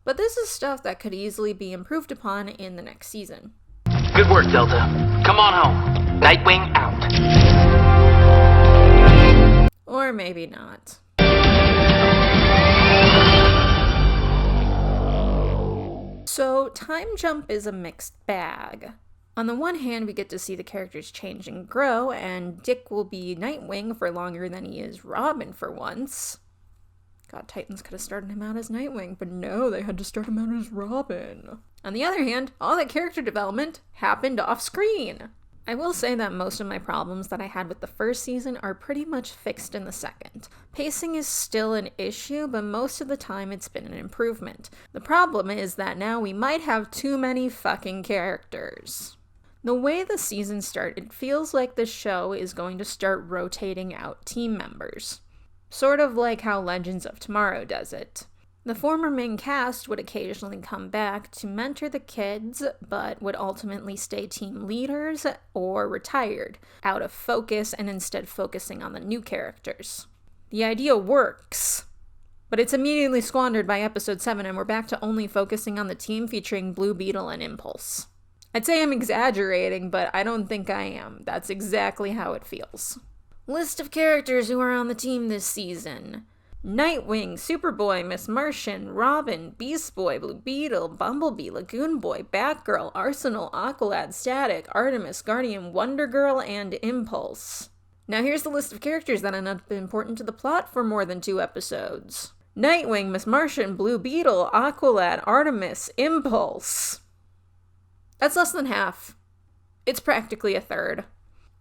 But this is stuff that could easily be improved upon in the next season. Good work, Delta. Come on home. Nightwing out. Or maybe not. So, Time Jump is a mixed bag. On the one hand, we get to see the characters change and grow, and Dick will be Nightwing for longer than he is Robin for once. God, Titans could have started him out as Nightwing, but no, they had to start him out as Robin. On the other hand, all that character development happened off screen. I will say that most of my problems that I had with the first season are pretty much fixed in the second. Pacing is still an issue, but most of the time it's been an improvement. The problem is that now we might have too many fucking characters. The way the season started, it feels like the show is going to start rotating out team members. Sort of like how Legends of Tomorrow does it. The former main cast would occasionally come back to mentor the kids, but would ultimately stay team leaders or retired, out of focus and instead focusing on the new characters. The idea works, but it's immediately squandered by episode 7 and we're back to only focusing on the team featuring Blue Beetle and Impulse. I'd say I'm exaggerating, but I don't think I am. That's exactly how it feels. List of characters who are on the team this season. Nightwing, Superboy, Miss Martian, Robin, Beast Boy, Blue Beetle, Bumblebee, Lagoon Boy, Batgirl, Arsenal, Aqualad, Static, Artemis, Guardian, Wonder Girl, and Impulse. Now here's the list of characters that have not been important to the plot for more than 2 episodes. Nightwing, Miss Martian, Blue Beetle, Aqualad, Artemis, Impulse. That's less than half. It's practically a third.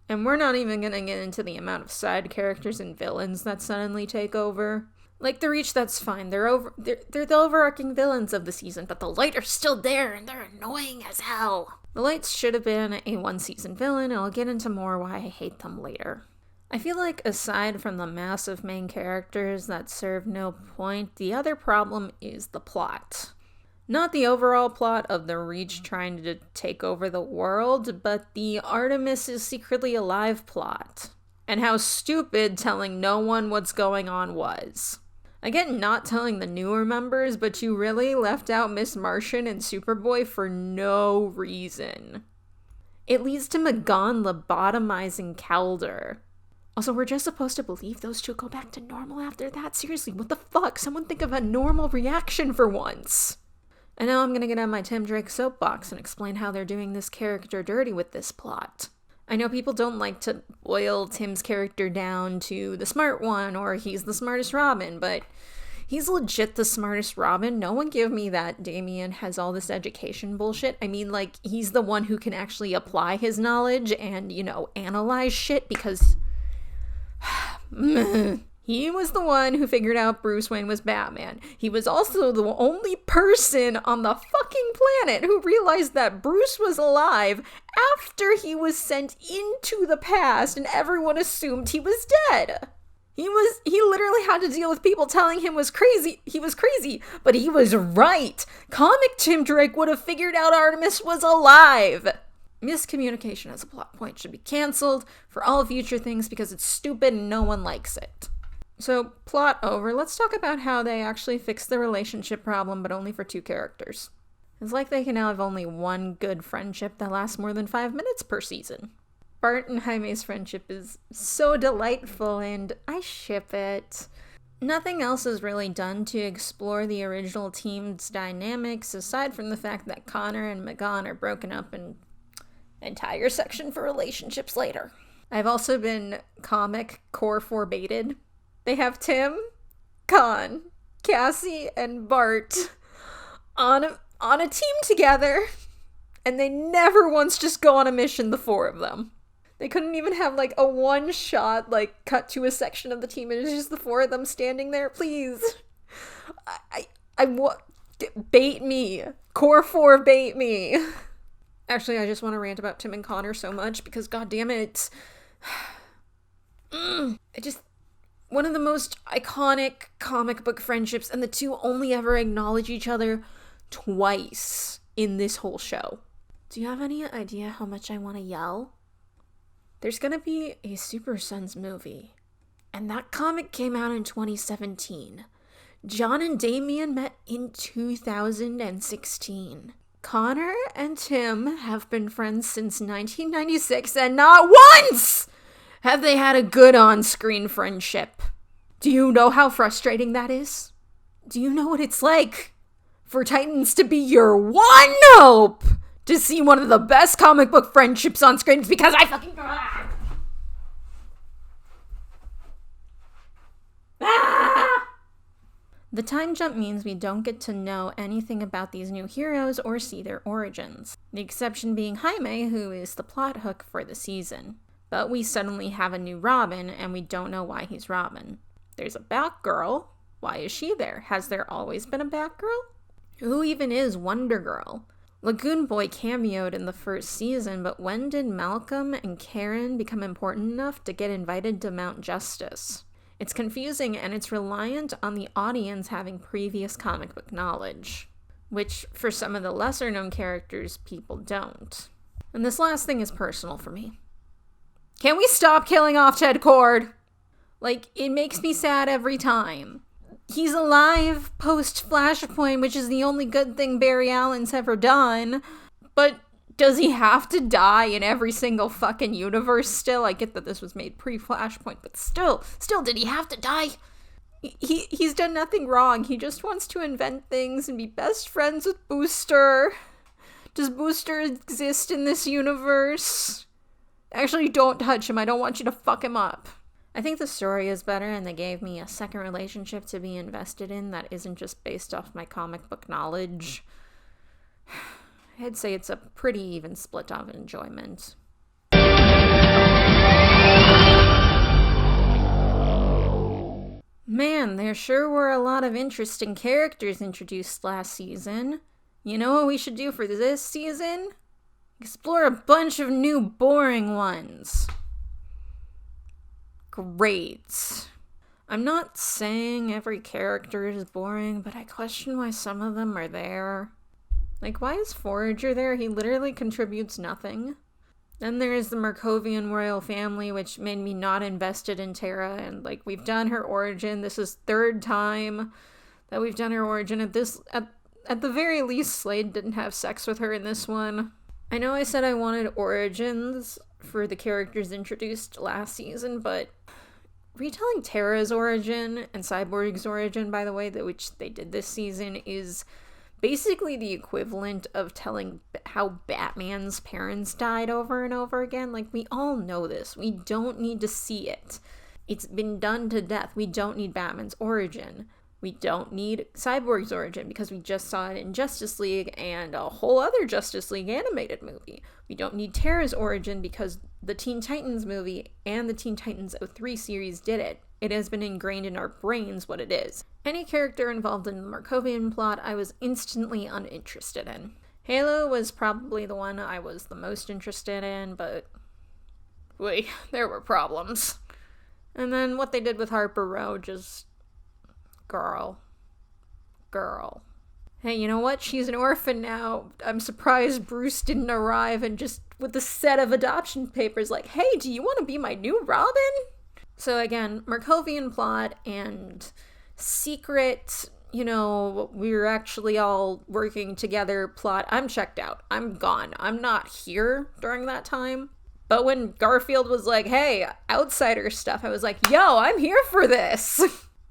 And we're not even gonna get into the amount of side characters and villains that suddenly take over. Like the Reach, that's fine. They're the overarching villains of the season, but the Light are still there and they're annoying as hell. The Lights should have been a 1-season villain, and I'll get into more why I hate them later. I feel like aside from the massive main characters that serve no point, the other problem is the plot. Not the overall plot of the Reach trying to take over the world, but the Artemis is secretly alive plot. And how stupid telling no one what's going on was. I get not telling the newer members, but you really left out Miss Martian and Superboy for no reason. It leads to McGon lobotomizing Calder. Also, we're just supposed to believe those two go back to normal after that? Seriously, what the fuck? Someone think of a normal reaction for once. And now I'm gonna get on my Tim Drake soapbox and explain how they're doing this character dirty with this plot. I know people don't like to boil Tim's character down to the smart one or he's the smartest Robin, but he's legit the smartest Robin. No one give me that Damian has all this education bullshit. I mean, like, he's the one who can actually apply his knowledge and, analyze shit because he was the one who figured out Bruce Wayne was Batman. He was also the only person on the fucking planet who realized that Bruce was alive after he was sent into the past and everyone assumed he was dead. He literally had to deal with people telling him he was crazy, but he was right. Comic Tim Drake would have figured out Artemis was alive. Miscommunication as a plot point should be canceled for all future things because it's stupid and no one likes it. So, plot over, let's talk about how they actually fixed the relationship problem, but only for 2 characters. It's like they can now have only one good friendship that lasts more than 5 minutes per season. Bart and Jaime's friendship is so delightful, and I ship it. Nothing else is really done to explore the original team's dynamics, aside from the fact that Connor and McGon are broken up and an entire section for relationships later. I've also been comic core forbaited. They have Tim, Con, Cassie, and Bart on a team together, and they never once just go on a mission, the 4 of them. They couldn't even have, like, a one-shot, like, cut to a section of the team, and it's just the 4 of them standing there. Please. Bait me. Core 4, bait me. Actually, I just want to rant about Tim and Connor so much, because, goddammit, one of the most iconic comic book friendships, and the 2 only ever acknowledge each other twice in this whole show. Do you have any idea how much I want to yell? There's gonna be a Super Sons movie, and that comic came out in 2017. John and Damian met in 2016. Connor and Tim have been friends since 1996, and not once have they had a good on-screen friendship. Do you know how frustrating that is? Do you know what it's like for Titans to be your one hope to see one of the best comic book friendships on screen is because I fucking... The time jump means we don't get to know anything about these new heroes or see their origins. The exception being Jaime, who is the plot hook for the season. But we suddenly have a new Robin, and we don't know why he's Robin. There's a Batgirl. Why is she there? Has there always been a Batgirl? Who even is Wonder Girl? Lagoon Boy cameoed in the first season, but when did Malcolm and Karen become important enough to get invited to Mount Justice? It's confusing, and it's reliant on the audience having previous comic book knowledge, which, for some of the lesser-known characters, people don't. And this last thing is personal for me. Can we stop killing off Ted Kord? Like, it makes me sad every time. He's alive post-Flashpoint, which is the only good thing Barry Allen's ever done, but does he have to die in every single fucking universe still? I get that this was made pre-Flashpoint, but still, did he have to die? He's done nothing wrong. He just wants to invent things and be best friends with Booster. Does Booster exist in this universe? Actually, don't touch him. I don't want you to fuck him up. I think the story is better, and they gave me a second relationship to be invested in that isn't just based off my comic book knowledge. I'd say it's a pretty even split of enjoyment. Man, there sure were a lot of interesting characters introduced last season. You know what we should do for this season? Explore a bunch of new boring ones. Great. I'm not saying every character is boring, but I question why some of them are there. Like, why is Forager there? He literally contributes nothing. Then there's the Markovian royal family, which made me not invested in Tara, and, like, we've done her origin. This is third time that we've done her origin. At the very least, Slade didn't have sex with her in this one. I know I said I wanted origins for the characters introduced last season, but retelling Tara's origin and Cyborg's origin, by the way, which they did this season, is basically the equivalent of telling how Batman's parents died over and over again. Like, we all know this. We don't need to see it. It's been done to death. We don't need Batman's origin. We don't need Cyborg's origin because we just saw it in Justice League and a whole other Justice League animated movie. We don't need Tara's origin because the Teen Titans movie and the Teen Titans 03 series did it. It has been ingrained in our brains what it is. Any character involved in the Markovian plot, I was instantly uninterested in. Halo was probably the one I was the most interested in, but there were problems. And then what they did with Harper Row, just... Girl. Hey, you know what? She's an orphan now. I'm surprised Bruce didn't arrive and just, with a set of adoption papers, like, hey, do you want to be my new Robin? So again, Markovian plot and secret, we're actually all working together plot. I'm checked out. I'm gone. I'm not here during that time. But when Garfield was like, hey, outsider stuff, I was like, yo, I'm here for this.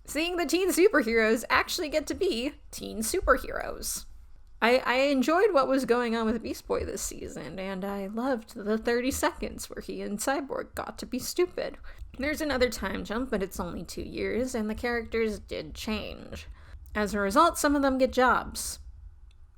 Seeing the teen superheroes actually get to be teen superheroes. I enjoyed what was going on with Beast Boy this season, and I loved the 30 seconds where he and Cyborg got to be stupid. There's another time jump, but it's only 2 years, and the characters did change. As a result, some of them get jobs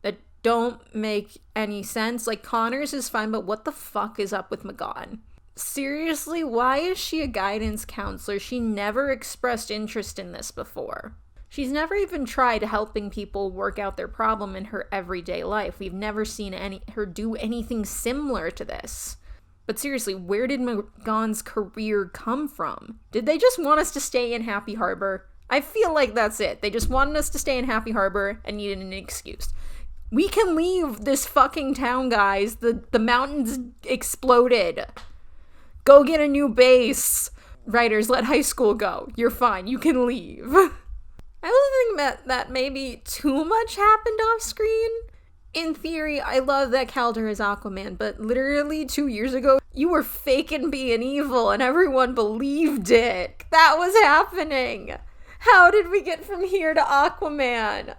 that don't make any sense. Like, Connors is fine, but what the fuck is up with McGawan? Seriously, why is she a guidance counselor? She never expressed interest in this before. She's never even tried helping people work out their problem in her everyday life. We've never seen her do anything similar to this. But seriously, where did McGawan's career come from? Did they just want us to stay in Happy Harbor? I feel like that's it. They just wanted us to stay in Happy Harbor and needed an excuse. We can leave this fucking town, guys. The mountains exploded. Go get a new base. Writers, let high school go. You're fine. You can leave. I also think that maybe too much happened off screen. In theory, I love that Calder is Aquaman, but literally 2 years ago, you were faking being evil and everyone believed it. That was happening. How did we get from here to Aquaman?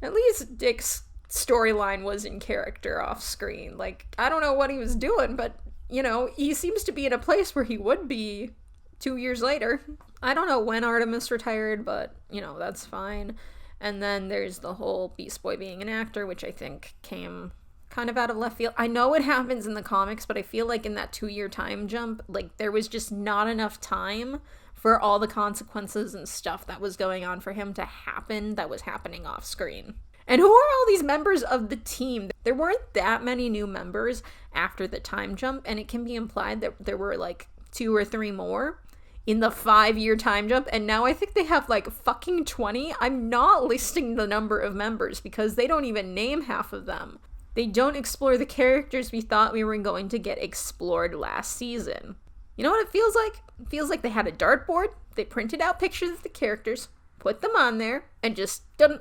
At least Dick's storyline was in character off screen. Like, I don't know what he was doing, but, you know, he seems to be in a place where he would be 2 years later. I don't know when Artemis retired, but, you know, that's fine. And then there's the whole Beast Boy being an actor, which I think came kind of out of left field. I know it happens in the comics, but I feel like in that 2-year time jump, like, there was just not enough time for all the consequences and stuff that was going on for him to happen that was happening off screen. And who are all these members of the team? There weren't that many new members after the time jump, and it can be implied that there were like 2 or 3 more in the 5-year time jump, and now I think they have like fucking 20. I'm not listing the number of members because they don't even name half of them. They don't explore the characters we thought we were going to get explored last season. You know what it feels like? It feels like they had a dartboard, they printed out pictures of the characters, put them on there, and just done.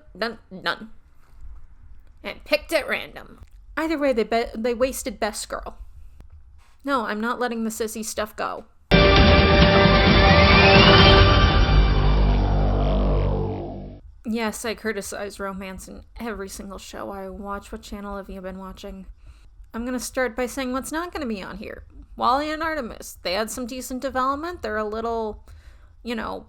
And picked at random. Either way, they wasted Best Girl. No, I'm not letting the sissy stuff go. Yes, I criticize romance in every single show I watch. What channel have you been watching? I'm gonna start by saying what's not gonna be on here. Wally and Artemis, they had some decent development. They're a little, you know,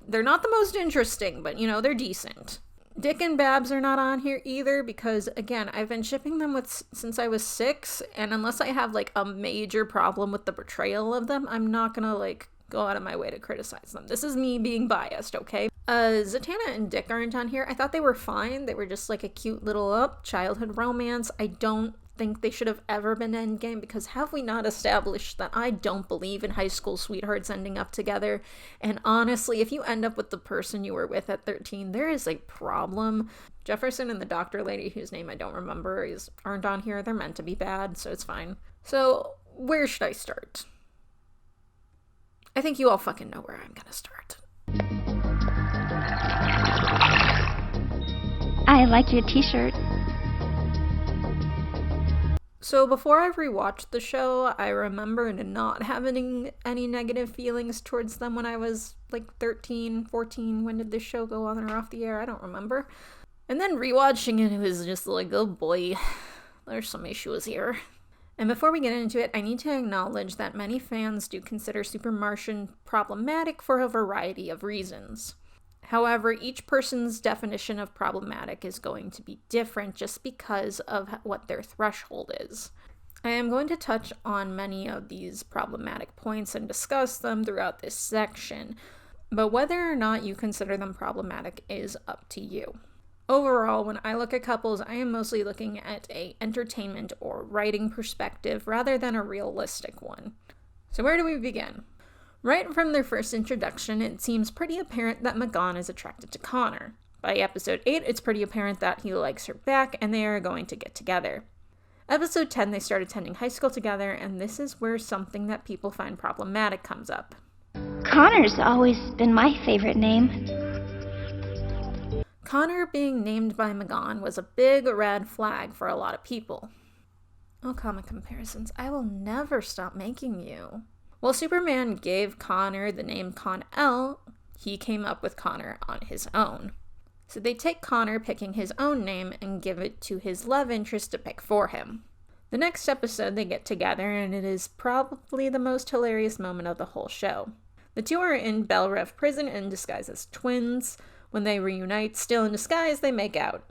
they're not the most interesting, but, you know, they're decent. Dick and Babs are not on here either because, again, I've been shipping them since I was 6, and unless I have, like, a major problem with the portrayal of them, I'm not gonna, like, go out of my way to criticize them. This is me being biased, okay? Zatanna and Dick aren't on here. I thought they were fine. They were just, like, a cute little childhood romance. I don't think they should have ever been endgame because have we not established that I don't believe in high school sweethearts ending up together? And honestly, if you end up with the person you were with at 13, there is a problem. Jefferson and the doctor lady, whose name I don't remember, aren't on here. They're meant to be bad, so it's fine. So where should I start? I think you all fucking know where I'm gonna start. I like your t-shirt. So before I rewatched the show, I remember not having any negative feelings towards them when I was like 13, 14. When did this show go on or off the air? I don't remember. And then rewatching it, it was just like, oh boy, there's some issues here. And before we get into it, I need to acknowledge that many fans do consider Super Martian problematic for a variety of reasons. However, each person's definition of problematic is going to be different just because of what their threshold is. I am going to touch on many of these problematic points and discuss them throughout this section, but whether or not you consider them problematic is up to you. Overall, when I look at couples, I am mostly looking at an entertainment or writing perspective rather than a realistic one. So where do we begin? Right from their first introduction, it seems pretty apparent that McGon is attracted to Connor. By episode 8, it's pretty apparent that he likes her back and they are going to get together. Episode 10, they start attending high school together, and this is where something that people find problematic comes up. Connor's always been my favorite name. Connor being named by McGon was a big red flag for a lot of people. Oh, comic comparisons, I will never stop making you. While Superman gave Connor the name Con-El, he came up with Connor on his own. So they take Connor picking his own name and give it to his love interest to pick for him. The next episode they get together, and it is probably the most hilarious moment of the whole show. The two are in Belle Reve prison in disguise as twins. When they reunite, still in disguise, they make out.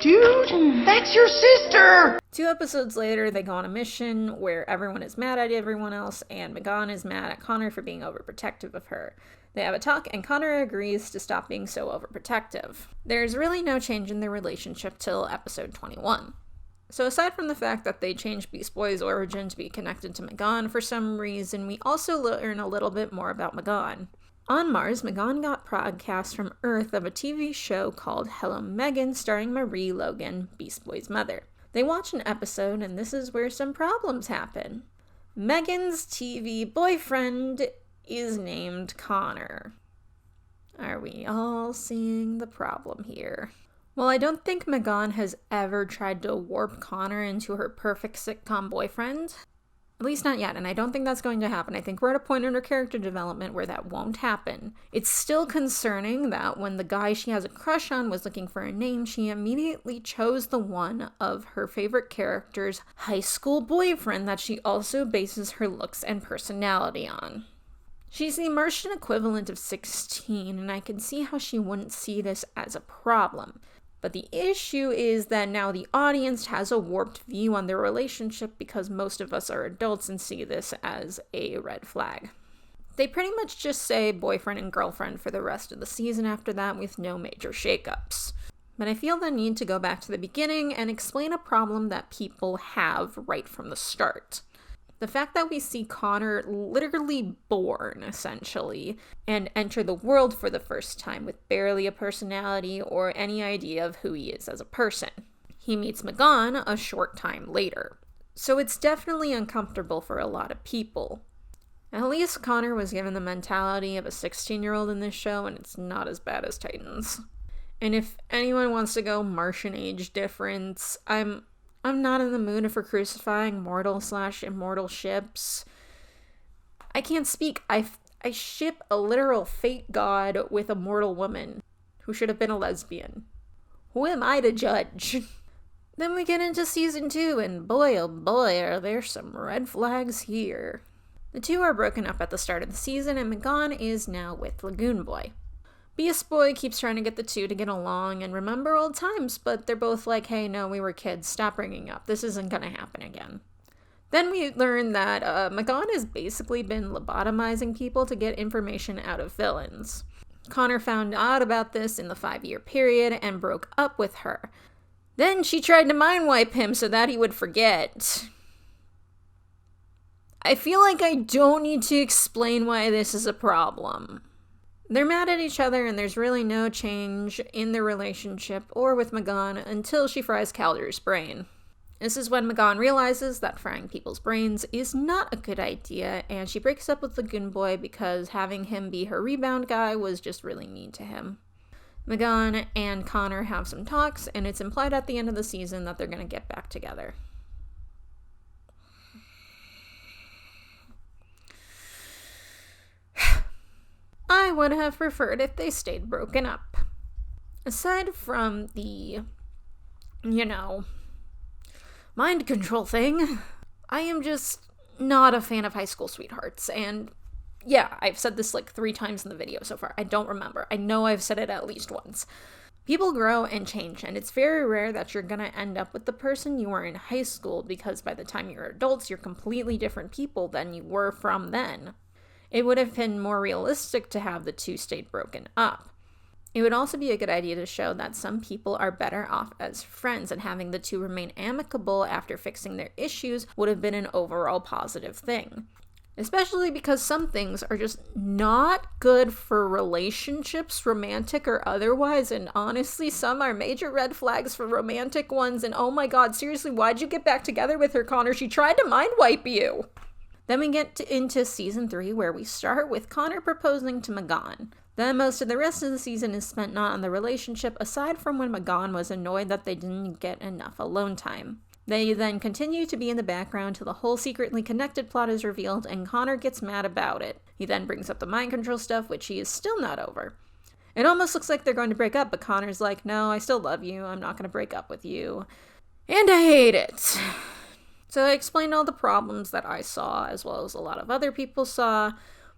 Dude, that's your sister! 2 episodes later, they go on a mission where everyone is mad at everyone else, and McGon is mad at Connor for being overprotective of her. They have a talk, and Connor agrees to stop being so overprotective. There's really no change in their relationship till episode 21. So aside from the fact that they changed Beast Boy's origin to be connected to McGon for some reason, we also learn a little bit more about McGon. On Mars, McGon got broadcast from Earth of a TV show called Hello Megan, starring Marie Logan, Beast Boy's mother. They watch an episode, and this is where some problems happen. Megan's TV boyfriend is named Connor. Are we all seeing the problem here? Well, I don't think McGon has ever tried to warp Connor into her perfect sitcom boyfriend, At least not yet, and I don't think that's going to happen. I think we're at a point in her character development where that won't happen. It's still concerning that when the guy she has a crush on was looking for a name, she immediately chose the one of her favorite character's high school boyfriend that she also bases her looks and personality on. She's the Martian equivalent of 16, and I can see how she wouldn't see this as a problem. But the issue is that now the audience has a warped view on their relationship because most of us are adults and see this as a red flag. They pretty much just say boyfriend and girlfriend for the rest of the season after that with no major shakeups. But I feel the need to go back to the beginning and explain a problem that people have right from the start. The fact that we see Connor literally born, essentially, and enter the world for the first time with barely a personality or any idea of who he is as a person. He meets Megan a short time later. So it's definitely uncomfortable for a lot of people. At least Connor was given the mentality of a 16-year-old in this show, and it's not as bad as Titans. And if anyone wants to go Martian age difference, I'm not in the mood for crucifying mortal/immortal ships. I can't speak. I ship a literal fate god with a mortal woman who should have been a lesbian. Who am I to judge? Then we get into season 2, and boy oh boy are there some red flags here. The two are broken up at the start of the season, and Megan is now with Lagoon Boy. Beast Boy keeps trying to get the two to get along and remember old times, but they're both like, hey, no, we were kids, stop bringing up, this isn't gonna happen again. Then we learn that Megan has basically been lobotomizing people to get information out of villains. Connor found out about this in the 5-year period and broke up with her. Then she tried to mind wipe him so that he would forget. I feel like I don't need to explain why this is a problem. They're mad at each other, and there's really no change in their relationship or with Megan until she fries Calder's brain. This is when Megan realizes that frying people's brains is not a good idea, and she breaks up with Lagoon Boy because having him be her rebound guy was just really mean to him. Megan and Connor have some talks, and it's implied at the end of the season that they're going to get back together. I would have preferred if they stayed broken up. Aside from the, mind control thing, I am just not a fan of high school sweethearts. And yeah, I've said this like 3 times in the video so far. I don't remember. I know I've said it at least once. People grow and change, and it's very rare that you're gonna end up with the person you were in high school, because by the time you're adults, you're completely different people than you were from then. It would have been more realistic to have the two stayed broken up. It would also be a good idea to show that some people are better off as friends, and having the two remain amicable after fixing their issues would have been an overall positive thing. Especially because some things are just not good for relationships, romantic or otherwise, and honestly, some are major red flags for romantic ones, and oh my god, seriously, why'd you get back together with her, Connor? She tried to mind wipe you! Then we get into season 3, where we start with Connor proposing to Megan. Then most of the rest of the season is spent not on the relationship, aside from when Megan was annoyed that they didn't get enough alone time. They then continue to be in the background till the whole secretly connected plot is revealed, and Connor gets mad about it. He then brings up the mind control stuff, which he is still not over. It almost looks like they're going to break up, but Connor's like, no, I still love you, I'm not going to break up with you. And I hate it. So I explained all the problems that I saw, as well as a lot of other people saw,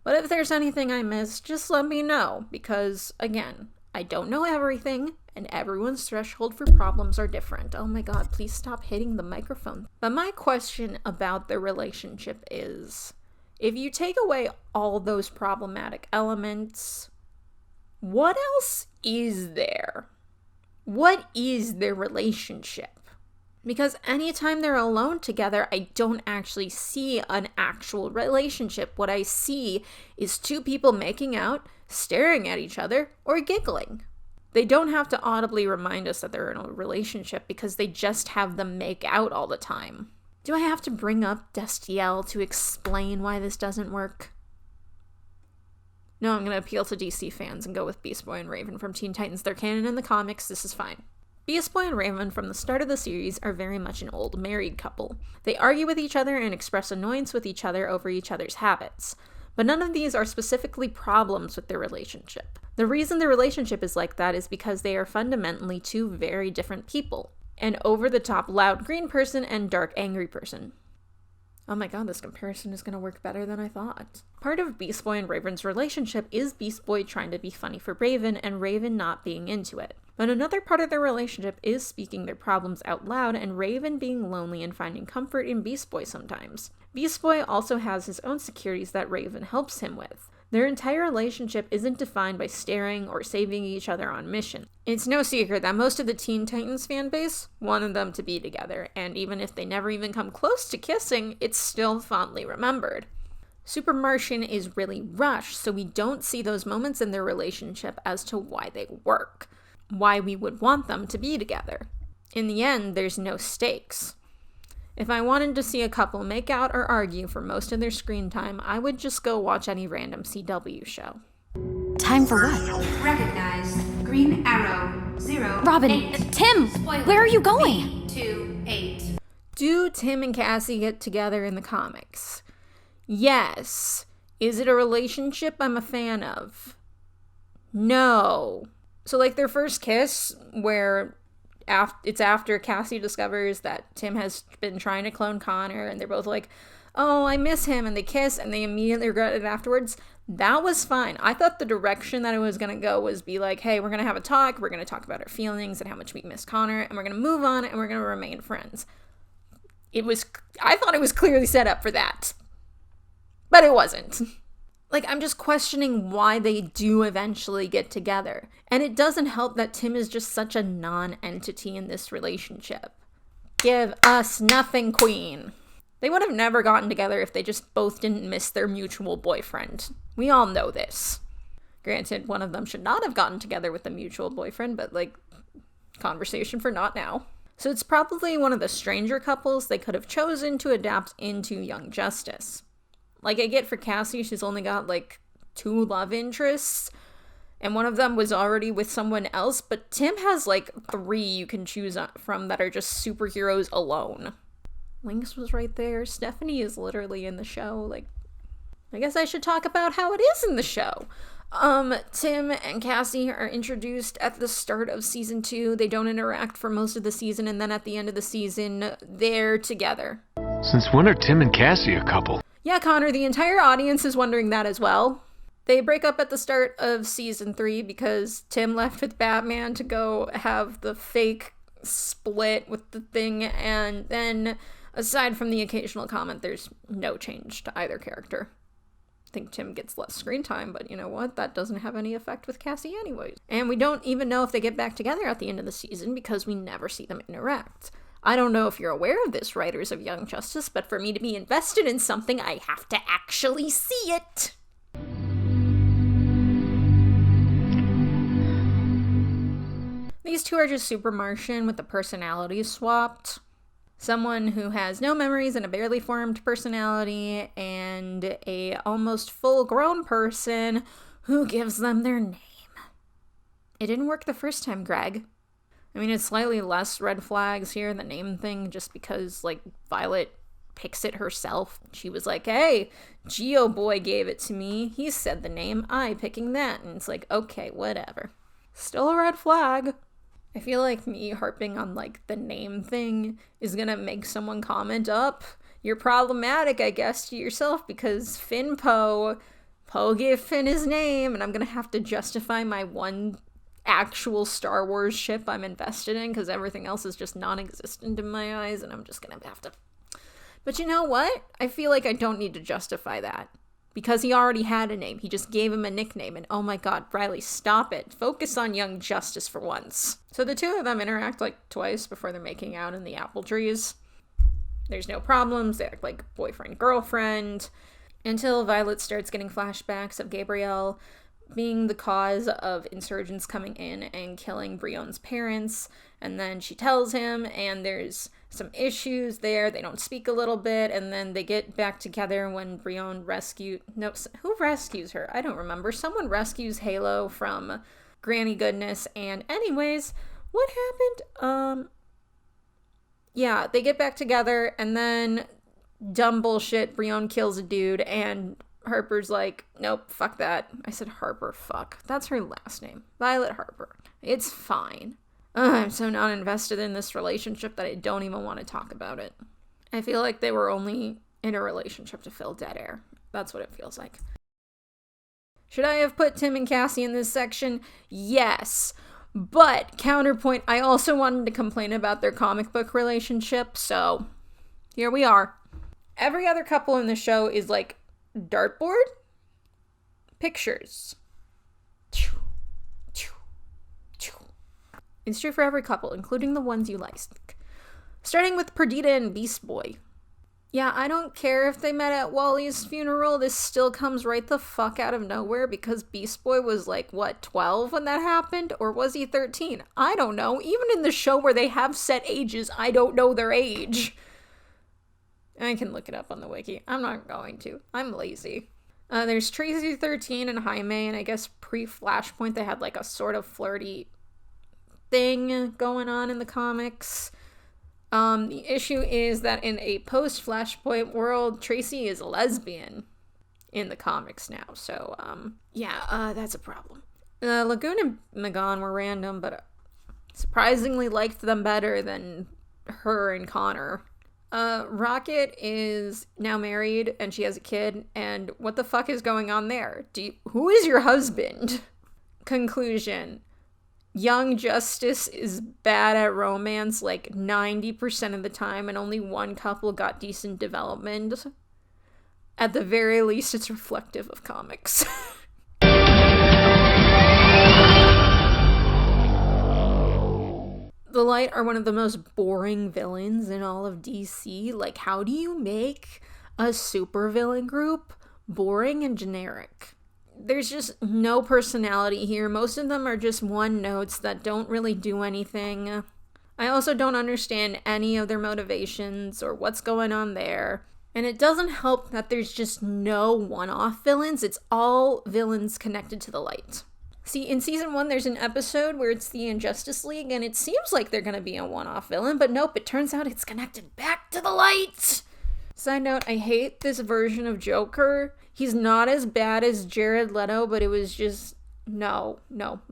but if there's anything I missed, just let me know, because, again, I don't know everything, and everyone's threshold for problems are different. Oh my god, please stop hitting the microphone. But my question about the relationship is, if you take away all those problematic elements, what else is there? What is their relationship? Because anytime they're alone together, I don't actually see an actual relationship. What I see is two people making out, staring at each other, or giggling. They don't have to audibly remind us that they're in a relationship because they just have them make out all the time. Do I have to bring up Destiel to explain why this doesn't work? No, I'm going to appeal to DC fans and go with Beast Boy and Raven from Teen Titans. They're canon in the comics, this is fine. Beast Boy and Raven from the start of the series are very much an old married couple. They argue with each other and express annoyance with each other over each other's habits. But none of these are specifically problems with their relationship. The reason their relationship is like that is because they are fundamentally two very different people. An over-the-top loud green person and dark angry person. Oh my god, this comparison is going to work better than I thought. Part of Beast Boy and Raven's relationship is Beast Boy trying to be funny for Raven and Raven not being into it. But another part of their relationship is speaking their problems out loud and Raven being lonely and finding comfort in Beast Boy sometimes. Beast Boy also has his own securities that Raven helps him with. Their entire relationship isn't defined by staring or saving each other on mission. It's no secret that most of the Teen Titans fanbase wanted them to be together, and even if they never even come close to kissing, it's still fondly remembered. Super Martian is really rushed, so we don't see those moments in their relationship as to why they work, why we would want them to be together. In the end, there's no stakes. If I wanted to see a couple make out or argue for most of their screen time, I would just go watch any random CW show. Time for what? Recognize Green Arrow 0. Robin, 8. Tim, where are you going? 2-8. Do Tim and Cassie get together in the comics? Yes. Is it a relationship I'm a fan of? No. So like their first kiss, where it's after Cassie discovers that Tim has been trying to clone Connor, and they're both like, oh, I miss him, and they kiss, and they immediately regret it afterwards. That was fine. I thought the direction that it was going to go was be like, hey, we're going to have a talk, we're going to talk about our feelings and how much we miss Connor, and we're going to move on, and we're going to remain friends. I thought it was clearly set up for that. But it wasn't. Like, I'm just questioning why they do eventually get together. And it doesn't help that Tim is just such a non-entity in this relationship. Give us nothing, queen. They would have never gotten together if they just both didn't miss their mutual boyfriend. We all know this. Granted, one of them should not have gotten together with the mutual boyfriend, but, like, conversation for not now. So it's probably one of the stranger couples they could have chosen to adapt into Young Justice. Like, I get for Cassie, she's only got, like, 2 love interests, and one of them was already with someone else, but Tim has, like, 3 you can choose from that are just superheroes alone. Lynx was right there. Stephanie is literally in the show. Like, I guess I should talk about how it is in the show. Tim and Cassie are introduced at the start of season 2. They don't interact for most of the season, and then at the end of the season, they're together. Since when are Tim and Cassie a couple? Yeah, Connor, the entire audience is wondering that as well. They break up at the start of season 3 because Tim left with Batman to go have the fake split with the Thing, and then, aside from the occasional comment, there's no change to either character. I think Tim gets less screen time, but you know what? That doesn't have any effect with Cassie anyways. And we don't even know if they get back together at the end of the season because we never see them interact. I don't know if you're aware of this, writers of Young Justice, but for me to be invested in something, I have to actually see it. These two are just Super Martian with the personalities swapped. Someone who has no memories and a barely formed personality, and a almost full-grown person who gives them their name. It didn't work the first time, Greg. I mean, it's slightly less red flags here, the name thing, just because, like, Violet picks it herself. She was like, hey, Geo Boy gave it to me. He said the name, I picking that. And it's like, okay, whatever. Still a red flag. I feel like me harping on, like, the name thing is gonna make someone comment up. You're problematic, I guess, to yourself, because Poe gave Finn his name, and I'm gonna have to justify my one actual Star Wars ship I'm invested in, because everything else is just non-existent in my eyes, and I'm just gonna have to. But you know what? I feel like I don't need to justify that, because he already had a name. He just gave him a nickname, and oh my god, Riley, stop it. Focus on Young Justice for once. So the two of them interact like twice before they're making out in the apple trees. There's no problems. They act like boyfriend-girlfriend, until Violet starts getting flashbacks of Gabrielle being the cause of insurgents coming in and killing Brionne's parents, and then she tells him, and there's some issues there. They don't speak a little bit, and then they get back together when Brionne who rescues her? I don't remember. Someone rescues Halo from Granny Goodness, and anyways, What happened? Yeah, they get back together, and then dumb bullshit, Brienne kills a dude, and Harper's like, nope, fuck that. I said Harper, fuck. That's her last name. Violet Harper. It's fine. I'm so not invested in this relationship that I don't even want to talk about it. I feel like they were only in a relationship to fill dead air. That's what it feels like. Should I have put Tim and Cassie in this section? Yes. But, counterpoint, I also wanted to complain about their comic book relationship, so here we are. Every other couple in the show is like dartboard pictures. It's true for every couple, including the ones you like. Starting with Perdita and Beast Boy. Yeah, I don't care if they met at Wally's funeral, this still comes right the fuck out of nowhere because Beast Boy was like, what, 12 when that happened? Or was he 13? I don't know. Even in the show where they have set ages, I don't know their age. I can look it up on the wiki. I'm not going to. I'm lazy. There's Tracy 13 and Jaime, and I guess pre-Flashpoint they had like a sort of flirty thing going on in the comics. The issue is that in a post-Flashpoint world, Tracy is a lesbian in the comics now. So, that's a problem. Lagoon and Megan were random, but surprisingly liked them better than her and Connor. Rocket is now married and she has a kid, and what the fuck is going on there? Who is your husband? Conclusion. Young Justice is bad at romance like 90% of the time, and only one couple got decent development. At the very least, it's reflective of comics. The Light are one of the most boring villains in all of DC. Like, how do you make a supervillain group boring and generic? There's just no personality here. Most of them are just one notes that don't really do anything. I also don't understand any of their motivations or what's going on there. And it doesn't help that there's just no one-off villains. It's all villains connected to the Light. See, in season 1, there's an episode where it's the Injustice League, and it seems like they're gonna be a one-off villain, but nope, it turns out it's connected back to the Light! Side note, I hate this version of Joker. He's not as bad as Jared Leto, but it was just, no.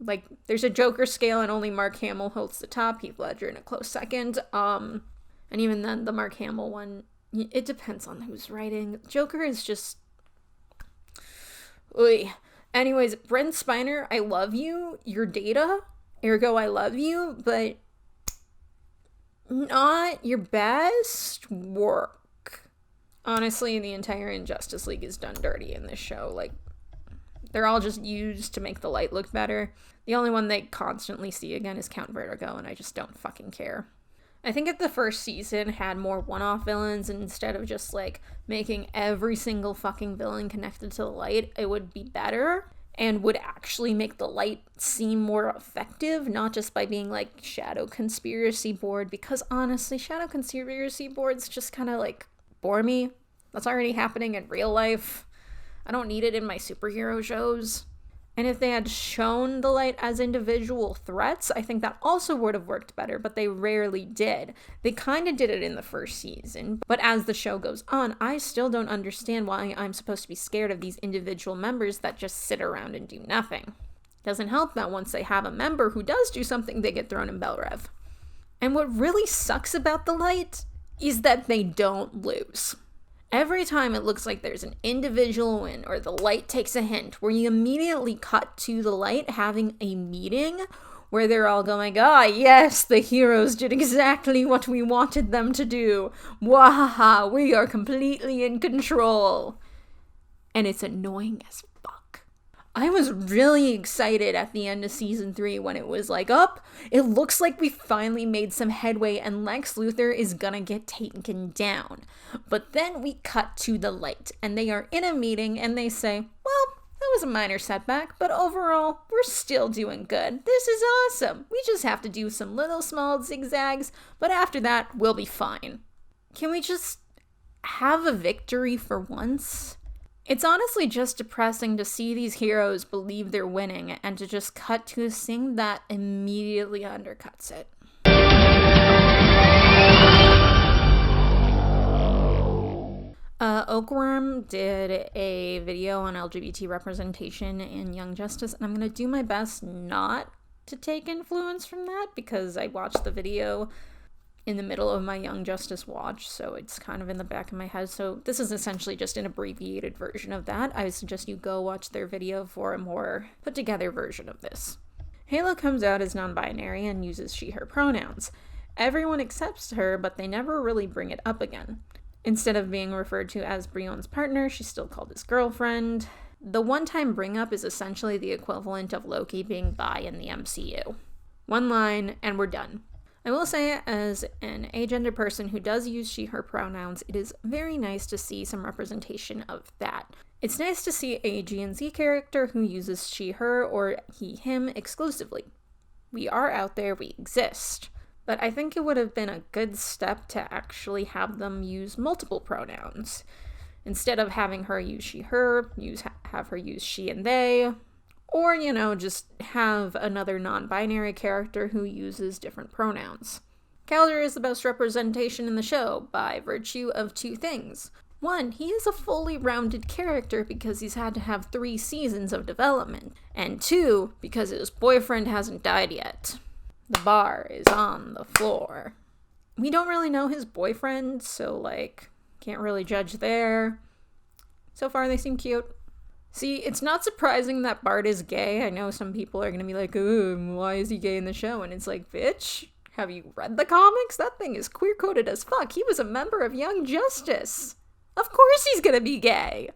Like, there's a Joker scale, and only Mark Hamill holds the top, Heath Ledger in a close second. And even then, the Mark Hamill one, it depends on who's writing. Joker is just... Oy. Anyways, Brent Spiner, I love you. You're Data. Ergo, I love you, but not your best work. Honestly, the entire Injustice League is done dirty in this show. Like, they're all just used to make the Light look better. The only one they constantly see again is Count Vertigo, and I just don't fucking care. I think if the first season had more one-off villains instead of just, like, making every single fucking villain connected to the Light, it would be better and would actually make the Light seem more effective, not just by being, like, Shadow Conspiracy Board, because honestly, Shadow Conspiracy Boards just kind of, like, bore me. That's already happening in real life. I don't need it in my superhero shows. And if they had shown the Light as individual threats, I think that also would have worked better, but they rarely did. They kind of did it in the first season, but as the show goes on, I still don't understand why I'm supposed to be scared of these individual members that just sit around and do nothing. Doesn't help that once they have a member who does do something, they get thrown in Bell Rev. And what really sucks about the Light is that they don't lose. Every time it looks like there's an individual win or the Light takes a hint, where you immediately cut to the Light having a meeting where they're all going, yes, the heroes did exactly what we wanted them to do. Wahaha, we are completely in control. And it's annoying as fuck. I was really excited at the end of season 3 when it was like, it looks like we finally made some headway and Lex Luthor is gonna get taken down. But then we cut to the Light and they are in a meeting and they say, well, that was a minor setback, but overall, we're still doing good. This is awesome. We just have to do some little small zigzags, but after that, we'll be fine. Can we just have a victory for once? It's honestly just depressing to see these heroes believe they're winning and to just cut to a scene that immediately undercuts it. Oakworm did a video on LGBT representation in Young Justice, and I'm going to do my best not to take influence from that because I watched the video in the middle of my Young Justice watch, so it's kind of in the back of my head. So this is essentially just an abbreviated version of that. I would suggest you go watch their video for a more put together version of this. Halo comes out as non-binary and uses she/her pronouns. Everyone accepts her, but they never really bring it up again. Instead of being referred to as Brion's partner, she's still called his girlfriend. The one-time bring-up is essentially the equivalent of Loki being bi in the MCU. One line, and we're done. I will say, as an agender person who does use she/her pronouns, it is very nice to see some representation of that. It's nice to see a G&Z character who uses she/her or he/him exclusively. We are out there, we exist. But I think it would have been a good step to actually have them use multiple pronouns. Instead of having her use she/her, have her use she and they, or, just have another non-binary character who uses different pronouns. Calder is the best representation in the show by virtue of two things. One, he is a fully rounded character because he's had to have 3 seasons of development. And 2, because his boyfriend hasn't died yet. The bar is on the floor. We don't really know his boyfriend, so, can't really judge there. So far, they seem cute. See, it's not surprising that Bart is gay. I know some people are gonna be like, why is he gay in the show? And it's like, bitch, have you read the comics? That thing is queer-coded as fuck. He was a member of Young Justice. Of course he's gonna be gay.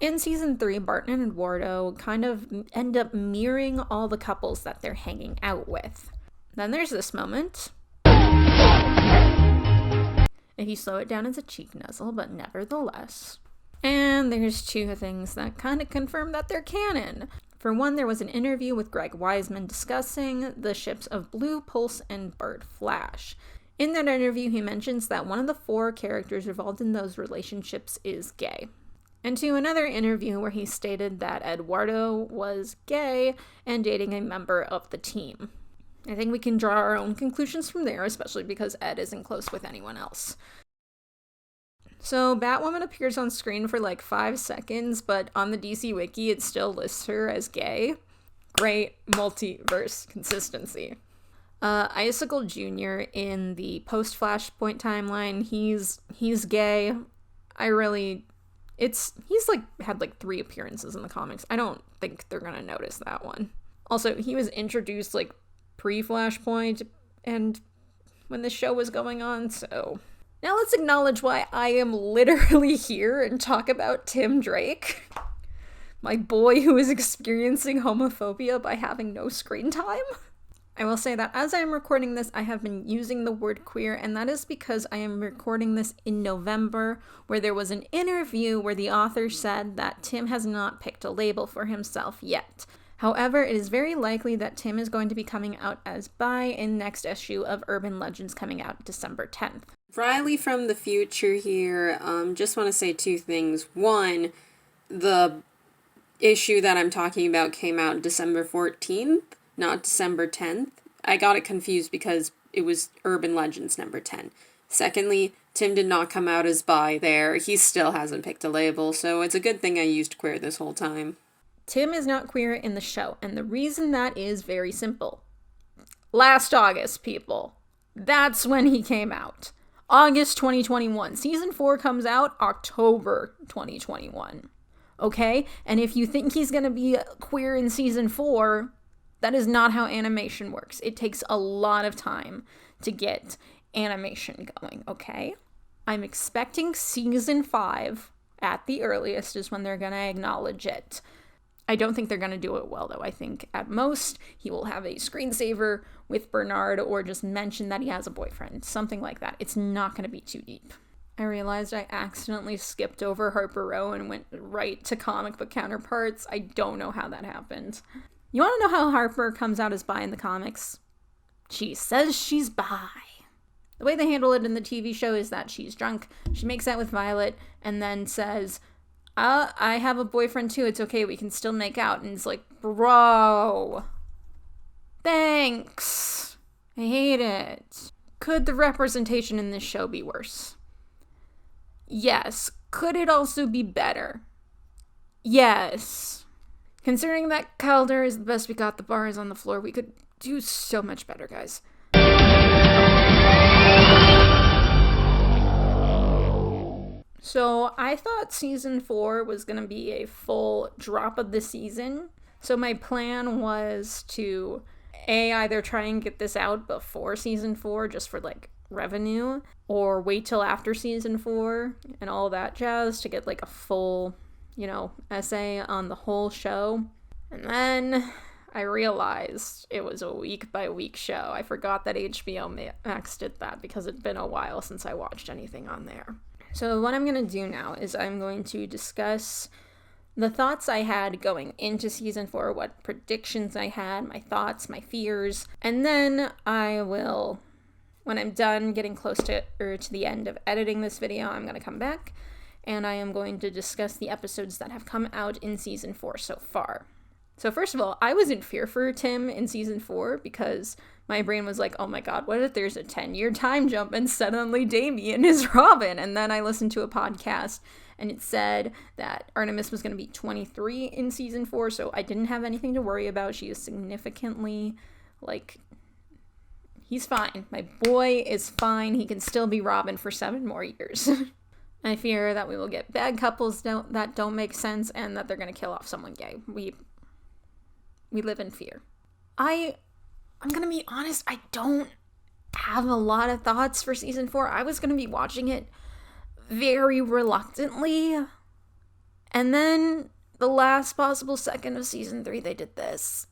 In season 3, Bart and Eduardo kind of end up mirroring all the couples that they're hanging out with. Then there's this moment. If you slow it down, it's a cheek nuzzle, but nevertheless. And there's 2 things that kind of confirm that they're canon. For one, there was an interview with Greg Wiseman discussing the ships of Blue, Pulse, and Bird Flash. In that interview, he mentions that one of the 4 characters involved in those relationships is gay. And to another interview where he stated that Eduardo was gay and dating a member of the team. I think we can draw our own conclusions from there, especially because Ed isn't close with anyone else. So Batwoman appears on screen for 5 seconds, but on the DC Wiki it still lists her as gay. Great multiverse consistency. Icicle Jr. in the post-Flashpoint timeline, he's gay. He's had 3 appearances in the comics. I don't think they're gonna notice that one. Also, he was introduced pre-Flashpoint and when the show was going on, so. Now let's acknowledge why I am literally here and talk about Tim Drake. My boy who is experiencing homophobia by having no screen time. I will say that as I am recording this, I have been using the word queer, and that is because I am recording this in November, where there was an interview where the author said that Tim has not picked a label for himself yet. However, it is very likely that Tim is going to be coming out as bi in next issue of Urban Legends coming out December 10th. Riley from the future here, just want to say 2 things. One, the issue that I'm talking about came out December 14th. Not December 10th. I got it confused because it was Urban Legends number 10. Secondly, Tim did not come out as bi there. He still hasn't picked a label, so it's a good thing I used queer this whole time. Tim is not queer in the show, and the reason that is very simple. Last August, people. That's when he came out. August 2021. Season 4 comes out October 2021. Okay? And if you think he's gonna be queer in season 4... that is not how animation works. It takes a lot of time to get animation going, okay? I'm expecting season 5 at the earliest is when they're going to acknowledge it. I don't think they're going to do it well, though. I think at most he will have a screensaver with Bernard or just mention that he has a boyfriend, something like that. It's not going to be too deep. I realized I accidentally skipped over Harper Row and went right to comic book counterparts. I don't know how that happened. You want to know how Harper comes out as bi in the comics? She says she's bi. The way they handle it in the TV show is that she's drunk, she makes out with Violet, and then says, I have a boyfriend too, it's okay, we can still make out. And it's like, bro, thanks. I hate it. Could the representation in this show be worse? Yes. Could it also be better? Yes. Considering that Calder is the best we got, the bar is on the floor, we could do so much better, guys. So I thought season 4 was going to be a full drop of the season. So my plan was to either try and get this out before season 4 just for like revenue, or wait till after season 4 and all that jazz to get like a full, essay on the whole show. And then I realized it was a week by week show. I forgot that HBO Max did that because it'd been a while since I watched anything on there. So what I'm going to do now is I'm going to discuss the thoughts I had going into season 4, what predictions I had, my thoughts, my fears, and then I will, when I'm done getting close to the end of editing this video, I'm going to come back and I am going to discuss the episodes that have come out in season 4 so far. So first of all, I was in fear for Tim in season 4 because my brain was like, oh my god, what if there's a 10-year time jump and suddenly Damien is Robin? And then I listened to a podcast and it said that Artemis was going to be 23 in season 4, so I didn't have anything to worry about. She is significantly, he's fine. My boy is fine. He can still be Robin for 7 more years. I fear that we will get bad couples that don't make sense and that they're going to kill off someone gay. We live in fear. I'm going to be honest, I don't have a lot of thoughts for season 4. I was going to be watching it very reluctantly. And then the last possible second of season 3, they did this.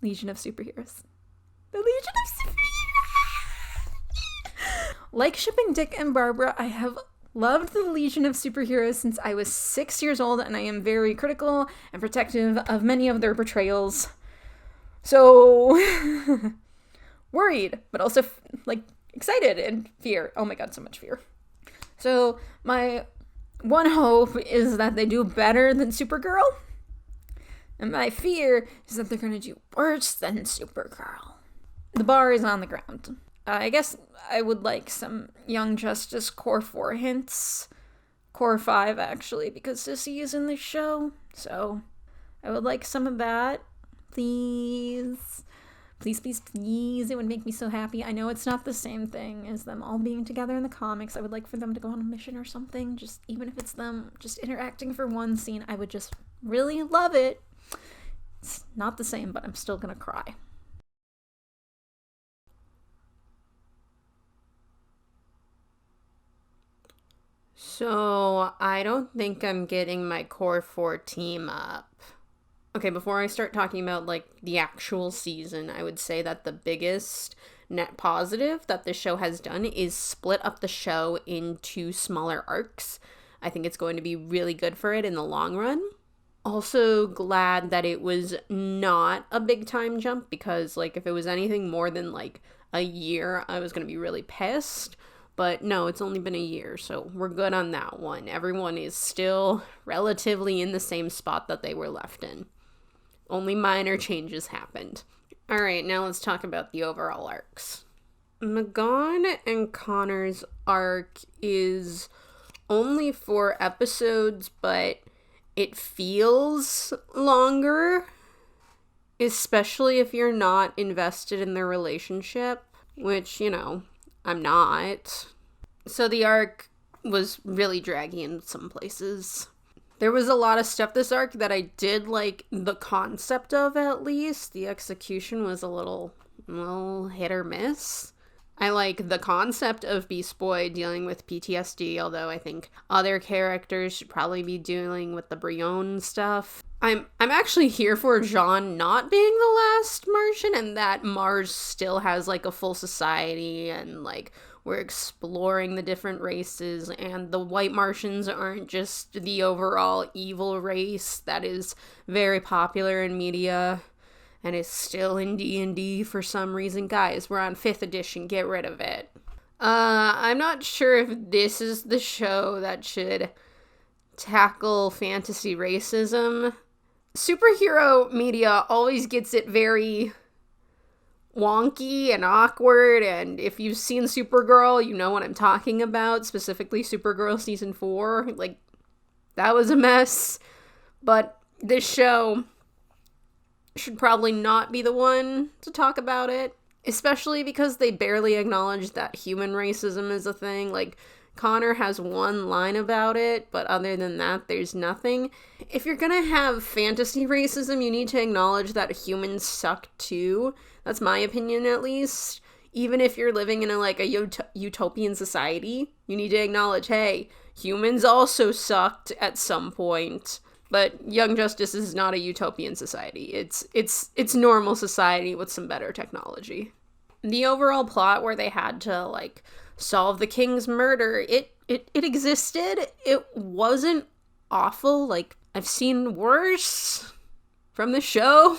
Legion of Superheroes. The Legion of Superheroes! Like shipping Dick and Barbara, I have loved the Legion of Superheroes since I was 6 years old, and I am very critical and protective of many of their portrayals. So, worried, but also, excited and fear. Oh my god, so much fear. So, my one hope is that they do better than Supergirl, and my fear is that they're gonna do worse than Supergirl. The bar is on the ground. I guess I would like some Young Justice Core 4 hints. Core 5, actually, because Sissy is in the show. So, I would like some of that. Please. Please, please, please. It would make me so happy. I know it's not the same thing as them all being together in the comics. I would like for them to go on a mission or something. Just, even if it's them just interacting for one scene, I would just really love it. It's not the same, but I'm still gonna cry. So, I don't think I'm getting my Core 4 team up. Okay, before I start talking about, the actual season, I would say that the biggest net positive that the show has done is split up the show into smaller arcs. I think it's going to be really good for it in the long run. Also glad that it was not a big time jump, because, if it was anything more than, a year, I was going to be really pissed. But no, it's only been a year, so we're good on that one. Everyone is still relatively in the same spot that they were left in. Only minor changes happened. Alright, now let's talk about the overall arcs. Magon and Connor's arc is only 4 episodes, but it feels longer, especially if you're not invested in their relationship, which, I'm not. So the arc was really draggy in some places. There was a lot of stuff this arc that I did like the concept of, at least. The execution was a little hit or miss. I like the concept of Beast Boy dealing with PTSD, although I think other characters should probably be dealing with the Brion stuff. I'm actually here for Jean not being the last Martian, and that Mars still has a full society, and we're exploring the different races, and the white Martians aren't just the overall evil race that is very popular in media and is still in D&D for some reason. Guys, we're on 5th edition, get rid of it. I'm not sure if this is the show that should tackle fantasy racism. Superhero media always gets it very wonky and awkward, and if you've seen Supergirl, you know what I'm talking about, specifically Supergirl season 4. Like, that was a mess. But this show should probably not be the one to talk about it, especially because they barely acknowledge that human racism is a thing. Like, Connor has one line about it, but other than that, there's nothing. If you're gonna have fantasy racism, you need to acknowledge that humans suck too. That's my opinion, at least. Even if you're living in a utopian society, you need to acknowledge, hey, humans also sucked at some point. But Young Justice is not a utopian society. It's normal society with some better technology. The overall plot where they had to, like, solve the king's murder, it existed. It wasn't awful. Like, I've seen worse from the show.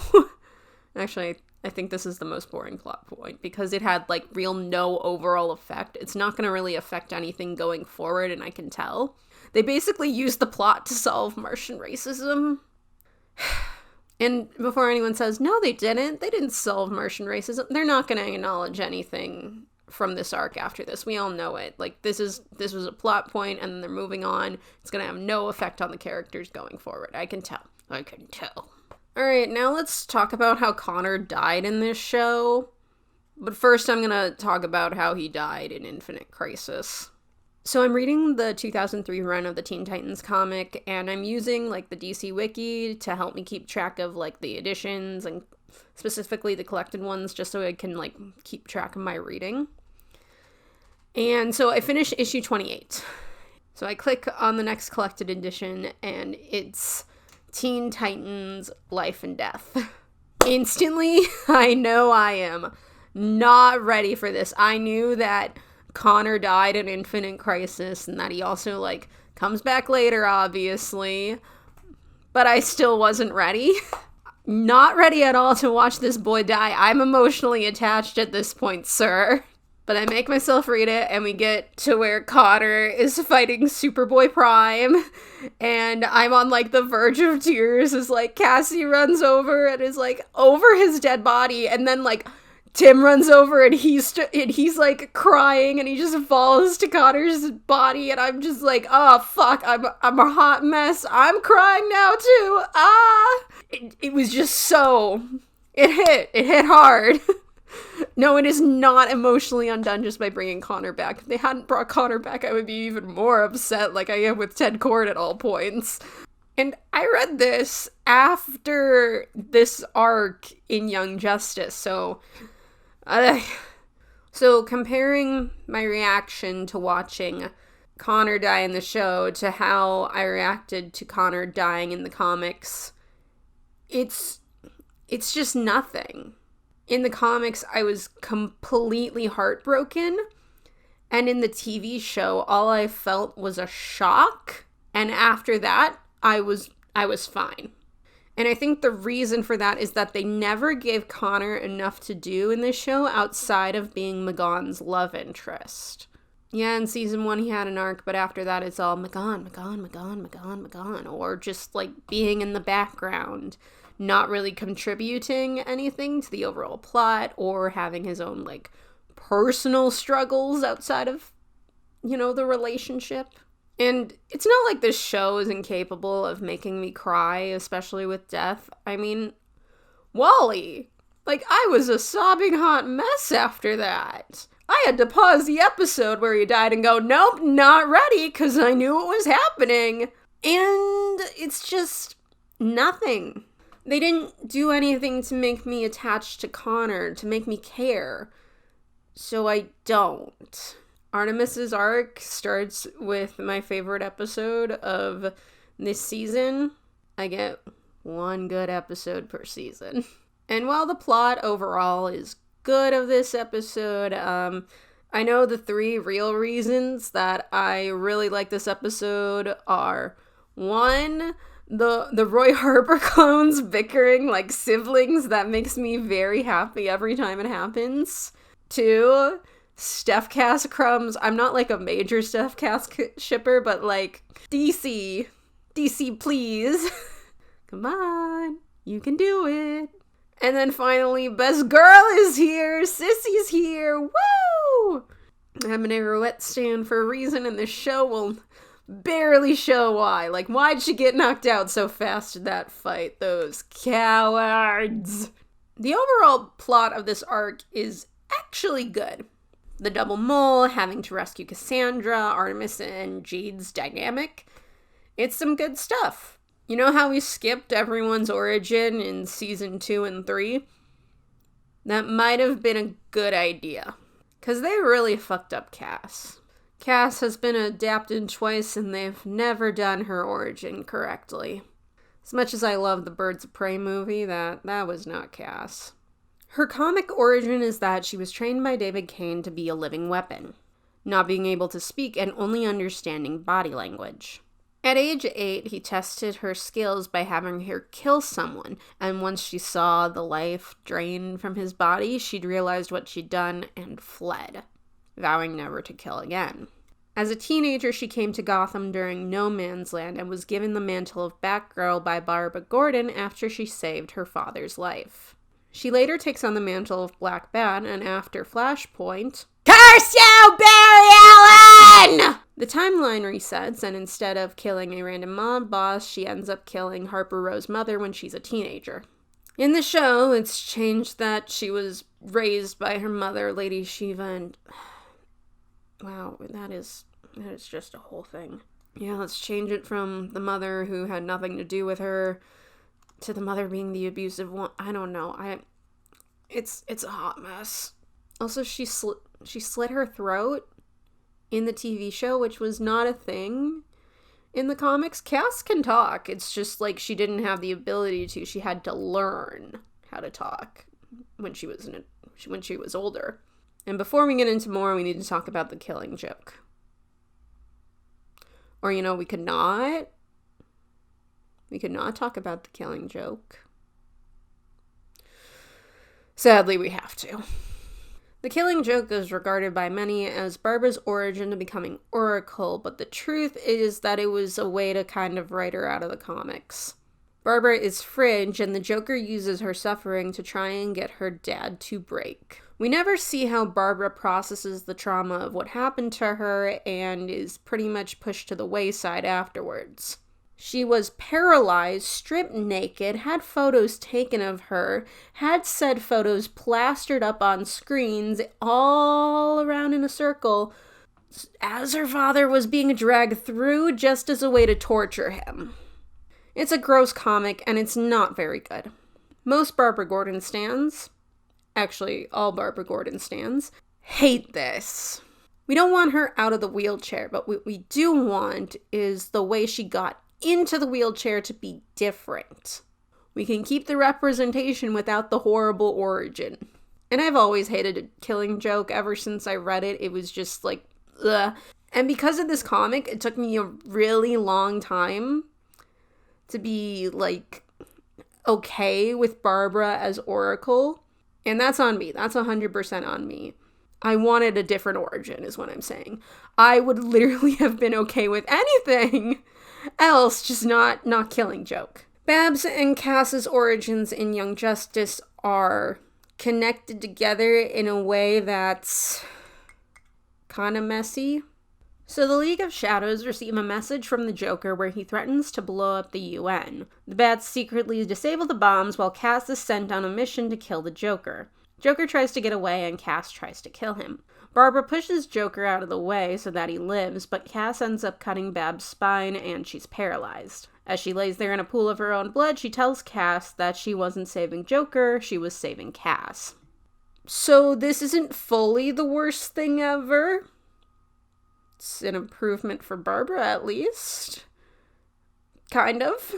Actually, I think this is the most boring plot point because it had, like, real no overall effect. It's not going to really affect anything going forward, and I can tell. They basically used the plot to solve Martian racism. And before anyone says, no, they didn't solve Martian racism, they're not going to acknowledge anything from this arc after this. We all know it. Like, this was a plot point, and then they're moving on. It's going to have no effect on the characters going forward. I can tell. Alright, now let's talk about how Connor died in this show. But first, I'm going to talk about how he died in Infinite Crisis. So I'm reading the 2003 run of the Teen Titans comic, and I'm using, like, the DC Wiki to help me keep track of, like, the editions, and specifically the collected ones, just so I can, like, keep track of my reading. And so I finished issue 28. So I click on the next collected edition, and it's Teen Titans Life and Death. Instantly, I know I am not ready for this. I knew that Connor died in Infinite Crisis, and that he also, like, comes back later, obviously, but I still wasn't ready. Not ready at all to watch this boy die. I'm emotionally attached at this point, sir. But I make myself read it, and we get to where Connor is fighting Superboy Prime, and I'm on, like, the verge of tears as, like, Cassie runs over and is, like, over his dead body, and then, like, Tim runs over and he's like crying, and he just falls to Connor's body, and I'm just like, oh fuck, I'm a hot mess. I'm crying now too. It was just so, it hit hard. No, it is not emotionally undone just by bringing Connor back. If they hadn't brought Connor back, I would be even more upset, like I am with Ted Kord at all points. And I read this after this arc in Young Justice, so comparing my reaction to watching Connor die in the show to how I reacted to Connor dying in the comics, it's just nothing. In the comics, I was completely heartbroken, and in the TV show, all I felt was a shock, and after that, I was fine. And I think the reason for that is that they never gave Connor enough to do in this show outside of being M'Gon's love interest. Yeah, in season 1 he had an arc, but after that it's all M'Gon, or just, like, being in the background, not really contributing anything to the overall plot, or having his own, like, personal struggles outside of, you know, the relationship. And it's not like this show is incapable of making me cry, especially with death. I mean, Wally, like, I was a sobbing hot mess after that. I had to pause the episode where he died and go, nope, not ready, because I knew what was happening. And it's just nothing. They didn't do anything to make me attached to Connor, to make me care. So I don't. Artemis's arc starts with my favorite episode of this season. I get one good episode per season. And while the plot overall is good of this episode, I know the 3 real reasons that I really like this episode are, 1, the Roy Harper clones bickering like siblings. That makes me very happy every time it happens. 2, Steph Cass crumbs. I'm not like a major Steph Cass shipper, but like, DC, please. Come on, you can do it. And then finally, best girl is here. Sissy's here. Woo! I'm an Arrowette stan for a reason, and this show will barely show why. Like, why'd she get knocked out so fast in that fight? Those cowards. The overall plot of this arc is actually good. The double mole having to rescue Cassandra, Artemis, and Jade's dynamic. It's some good stuff. You know how we skipped everyone's origin in season 2 and 3? That might have been a good idea. Because they really fucked up Cass. Cass has been adapted twice and they've never done her origin correctly. As much as I love the Birds of Prey movie, that was not Cass. Her comic origin is that she was trained by David Kane to be a living weapon, not being able to speak and only understanding body language. At age 8, he tested her skills by having her kill someone, and once she saw the life drain from his body, she'd realized what she'd done and fled, vowing never to kill again. As a teenager, she came to Gotham during No Man's Land and was given the mantle of Batgirl by Barbara Gordon after she saved her father's life. She later takes on the mantle of Black Bat, and after Flashpoint, curse you, Barry Allen! The timeline resets, and instead of killing a random mob boss, she ends up killing Harper Rowe's mother when she's a teenager. In the show, it's changed that she was raised by her mother, Lady Shiva, and wow, that is just a whole thing. Yeah, let's change it from the mother who had nothing to do with her to the mother being the abusive one. I don't know. It's a hot mess. Also, she slit her throat in the TV show, which was not a thing in the comics. Cass can talk. It's just like she didn't have the ability to. She had to learn how to talk when she was older. And before we get into more, we need to talk about the Killing Joke. Or, we could not. We could not talk about the Killing Joke. Sadly, we have to. The Killing Joke is regarded by many as Barbara's origin to becoming Oracle, but the truth is that it was a way to kind of write her out of the comics. Barbara is Fridge, and the Joker uses her suffering to try and get her dad to break. We never see how Barbara processes the trauma of what happened to her and is pretty much pushed to the wayside afterwards. She was paralyzed, stripped naked, had photos taken of her, had said photos plastered up on screens all around in a circle as her father was being dragged through just as a way to torture him. It's a gross comic and it's not very good. Most Barbara Gordon stans, actually all Barbara Gordon stans, hate this. We don't want her out of the wheelchair, but what we do want is the way she got into the wheelchair to be different. We can keep the representation without the horrible origin. And I've always hated a Killing Joke ever since I read it. It was just like, ugh. And because of this comic, it took me a really long time to be like okay with Barbara as Oracle. And that's on me. That's 100% on me. I wanted a different origin is what I'm saying. I would literally have been okay with anything else, just not Killing Joke. Babs and Cass's origins in Young Justice are connected together in a way that's kind of messy. So the League of Shadows receive a message from the Joker where he threatens to blow up the UN. The Bats secretly disable the bombs while Cass is sent on a mission to kill the Joker. Joker tries to get away and Cass tries to kill him. Barbara pushes Joker out of the way so that he lives, but Cass ends up cutting Babs' spine and she's paralyzed. As she lays there in a pool of her own blood, she tells Cass that she wasn't saving Joker, she was saving Cass. So this isn't fully the worst thing ever. It's an improvement for Barbara, at least. Kind of.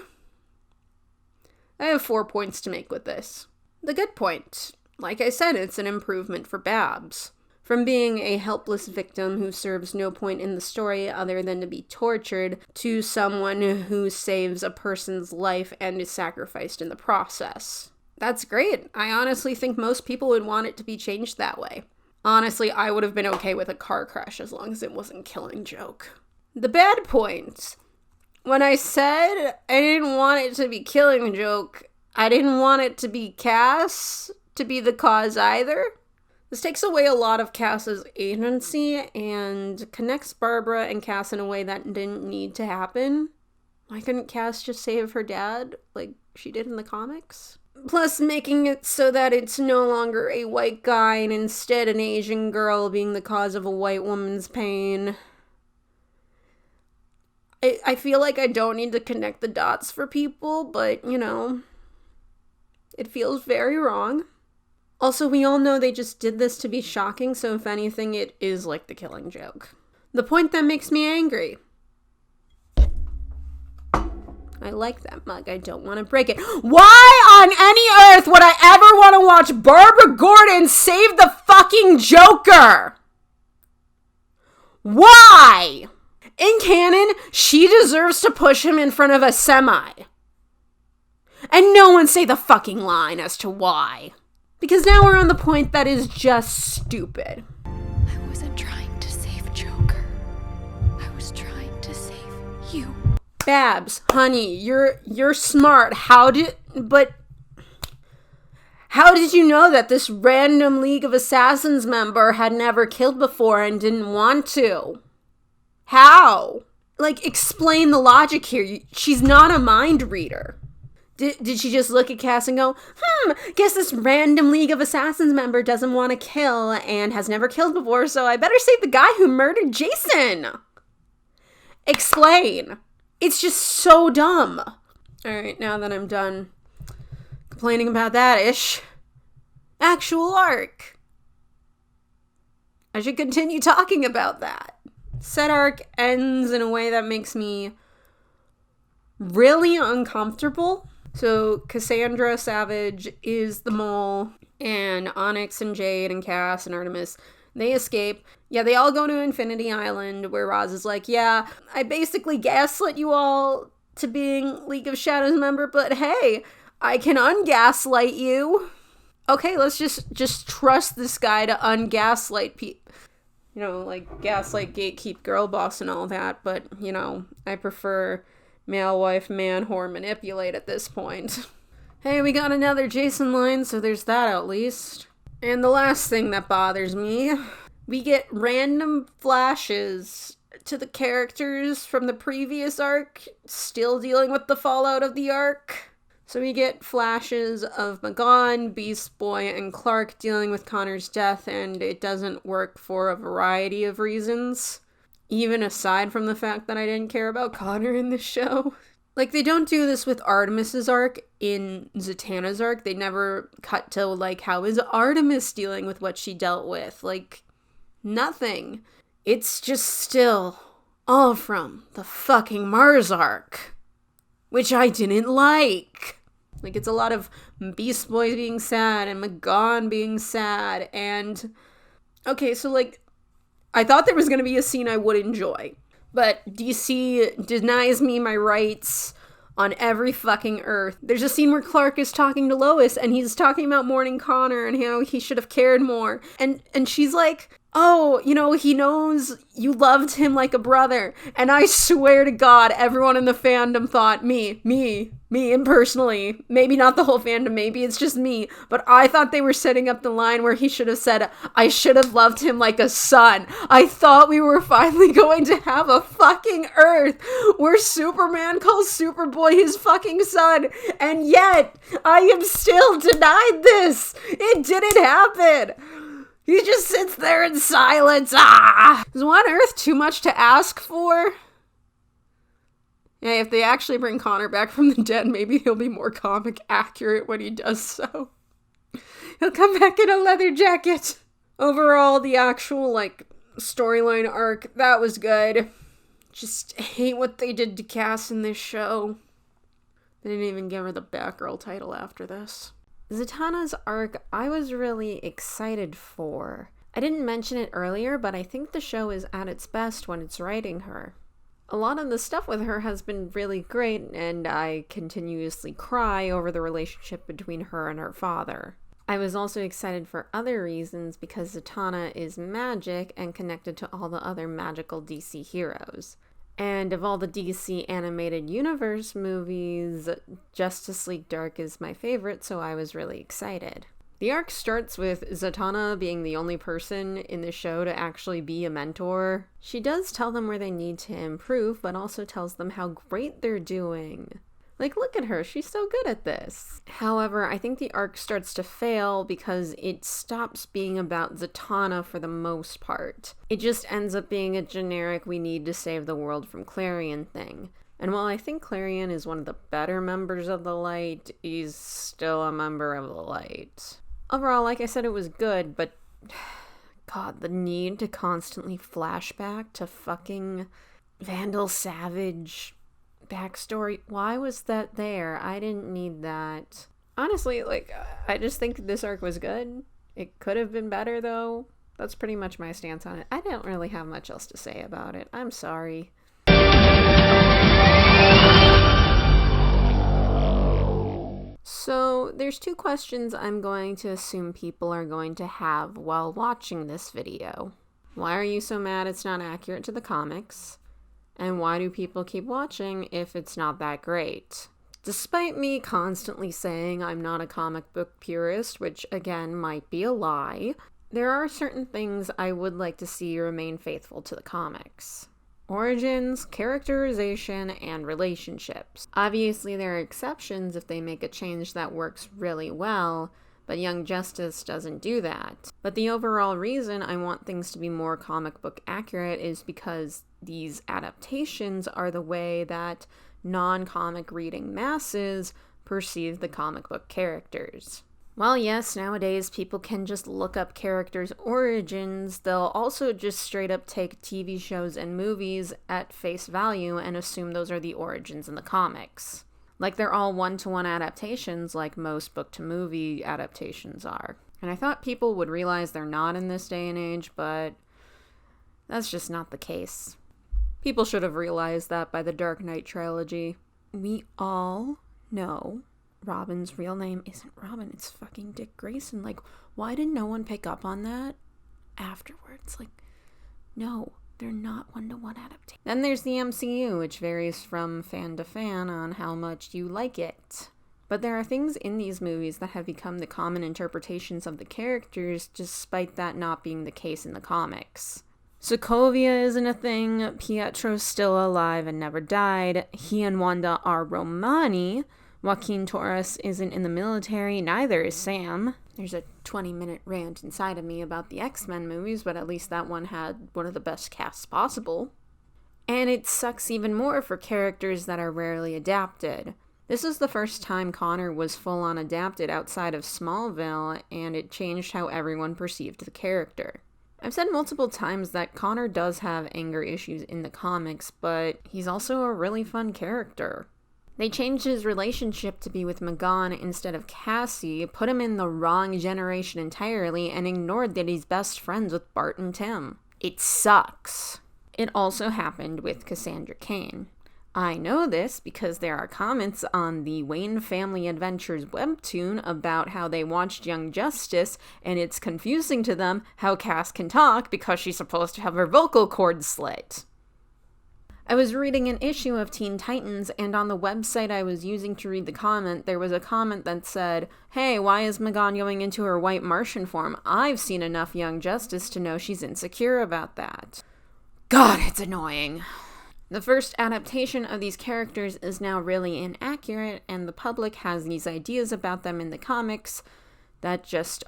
I have 4 points to make with this. The good point. Like I said, it's an improvement for Babs. From being a helpless victim who serves no point in the story other than to be tortured, to someone who saves a person's life and is sacrificed in the process. That's great. I honestly think most people would want it to be changed that way. Honestly, I would have been okay with a car crash as long as it wasn't Killing Joke. The bad points. When I said I didn't want it to be Killing Joke, I didn't want it to be Cass to be the cause either. This takes away a lot of Cass's agency and connects Barbara and Cass in a way that didn't need to happen. Why couldn't Cass just save her dad like she did in the comics? Plus, making it so that it's no longer a white guy and instead an Asian girl being the cause of a white woman's pain. I feel like I don't need to connect the dots for people, but, you know, it feels very wrong. Also, we all know they just did this to be shocking, so if anything, it is like the Killing Joke. The point that makes me angry. I like that mug. I don't want to break it. Why on any earth would I ever want to watch Barbara Gordon save the fucking Joker? Why? In canon, she deserves to push him in front of a semi. And no one say the fucking line as to why. Because now we're on the point that is just stupid. I wasn't trying to save Joker. I was trying to save you. Babs, honey, you're smart. How did you know that this random League of Assassins member had never killed before and didn't want to? How? Like, explain the logic here. She's not a mind reader. Did she just look at Cass and go, guess this random League of Assassins member doesn't want to kill and has never killed before, so I better save the guy who murdered Jason? Explain. It's just so dumb. Alright, now that I'm done complaining about that ish. Actual arc. I should continue talking about that. Said arc ends in a way that makes me really uncomfortable. So Cassandra Savage is the mole, and Onyx and Jade and Cass and Artemis, they escape. Yeah, they all go to Infinity Island, where Roz is like, yeah, I basically gaslit you all to being League of Shadows member, but hey, I can ungaslight you. Okay, let's just trust this guy to ungaslight people. You know, like gaslight, gatekeep, girl boss and all that, but, you know, I prefer male wife, man whore, manipulate at this point. Hey, we got another Jason line, so there's that at least. And the last thing that bothers me, we get random flashes to the characters from the previous arc, still dealing with the fallout of the arc. So we get flashes of McGon, Beast Boy, and Clark dealing with Connor's death, and it doesn't work for a variety of reasons. Even aside from the fact that I didn't care about Connor in this show. Like, they don't do this with Artemis's arc in Zatanna's arc. They never cut to, like, how is Artemis dealing with what she dealt with? Like, nothing. It's just still all from the fucking Mars arc. Which I didn't like. Like, it's a lot of Beast Boy being sad and McGon being sad and... Okay, so, like, I thought there was going to be a scene I would enjoy. But DC denies me my rights on every fucking earth. There's a scene where Clark is talking to Lois and he's talking about mourning Connor and how he should have cared more. And she's like, oh, you know, he knows you loved him like a brother. And I swear to God, everyone in the fandom thought me impersonally, maybe not the whole fandom, maybe it's just me, but I thought they were setting up the line where he should have said, I should have loved him like a son. I thought we were finally going to have a fucking Earth where Superman calls Superboy his fucking son, and yet I am still denied this. It didn't happen. He just sits there in silence. Is one Earth too much to ask for? Yeah, if they actually bring Connor back from the dead, maybe he'll be more comic accurate when he does so. He'll come back in a leather jacket. Overall, the actual, like, storyline arc, that was good. Just hate what they did to Cass in this show. They didn't even give her the Batgirl title after this. Zatanna's arc, I was really excited for. I didn't mention it earlier, but I think the show is at its best when it's writing her. A lot of the stuff with her has been really great, and I continuously cry over the relationship between her and her father. I was also excited for other reasons because Zatanna is magic and connected to all the other magical DC heroes. And of all the DC animated universe movies, Justice League Dark is my favorite, so I was really excited. The arc starts with Zatanna being the only person in the show to actually be a mentor. She does tell them where they need to improve, but also tells them how great they're doing. Like, look at her, she's so good at this. However, I think the arc starts to fail because it stops being about Zatanna for the most part. It just ends up being a generic we need to save the world from Clarion thing. And while I think Clarion is one of the better members of the Light, he's still a member of the Light. Overall, like I said, it was good, but God, the need to constantly flashback to fucking Vandal Savage backstory, why was that there? I didn't need that. Honestly, like, I just think this arc was good. It could have been better, though. That's pretty much my stance on it. I don't really have much else to say about it. I'm sorry. So, there's two questions I'm going to assume people are going to have while watching this video. Why are you so mad it's not accurate to the comics? And why do people keep watching if it's not that great? Despite me constantly saying I'm not a comic book purist, which again might be a lie, there are certain things I would like to see remain faithful to the comics. Origins, characterization, and relationships. Obviously there are exceptions if they make a change that works really well, but Young Justice doesn't do that. But the overall reason I want things to be more comic book accurate is because these adaptations are the way that non-comic reading masses perceive the comic book characters. While yes, nowadays people can just look up characters' origins, they'll also just straight up take TV shows and movies at face value and assume those are the origins in the comics. Like they're all one-to-one adaptations like most book-to-movie adaptations are. And I thought people would realize they're not in this day and age, but that's just not the case. People should have realized that by the Dark Knight trilogy. We all know Robin's real name isn't Robin, it's fucking Dick Grayson. Like, why did no one pick up on that afterwards? Like, no. They're not one-to-one adaptations. Then there's the MCU, which varies from fan to fan on how much you like it. But there are things in these movies that have become the common interpretations of the characters, despite that not being the case in the comics. Sokovia isn't a thing, Pietro's still alive and never died, he and Wanda are Romani, Joaquin Torres isn't in the military, neither is Sam. There's a 20-minute rant inside of me about the X-Men movies, but at least that one had one of the best casts possible. And it sucks even more for characters that are rarely adapted. This is the first time Connor was full-on adapted outside of Smallville, and it changed how everyone perceived the character. I've said multiple times that Connor does have anger issues in the comics, but he's also a really fun character. They changed his relationship to be with M'gann instead of Cassie, put him in the wrong generation entirely, and ignored that he's best friends with Bart and Tim. It sucks. It also happened with Cassandra Cain. I know this because there are comments on the Wayne Family Adventures webtoon about how they watched Young Justice, and it's confusing to them how Cass can talk because she's supposed to have her vocal cords slit. I was reading an issue of Teen Titans, and on the website I was using to read the comment, there was a comment that said, "Hey, why is M'gann going into her white Martian form? I've seen enough Young Justice to know she's insecure about that." God, it's annoying. The first adaptation of these characters is now really inaccurate, and the public has these ideas about them in the comics that just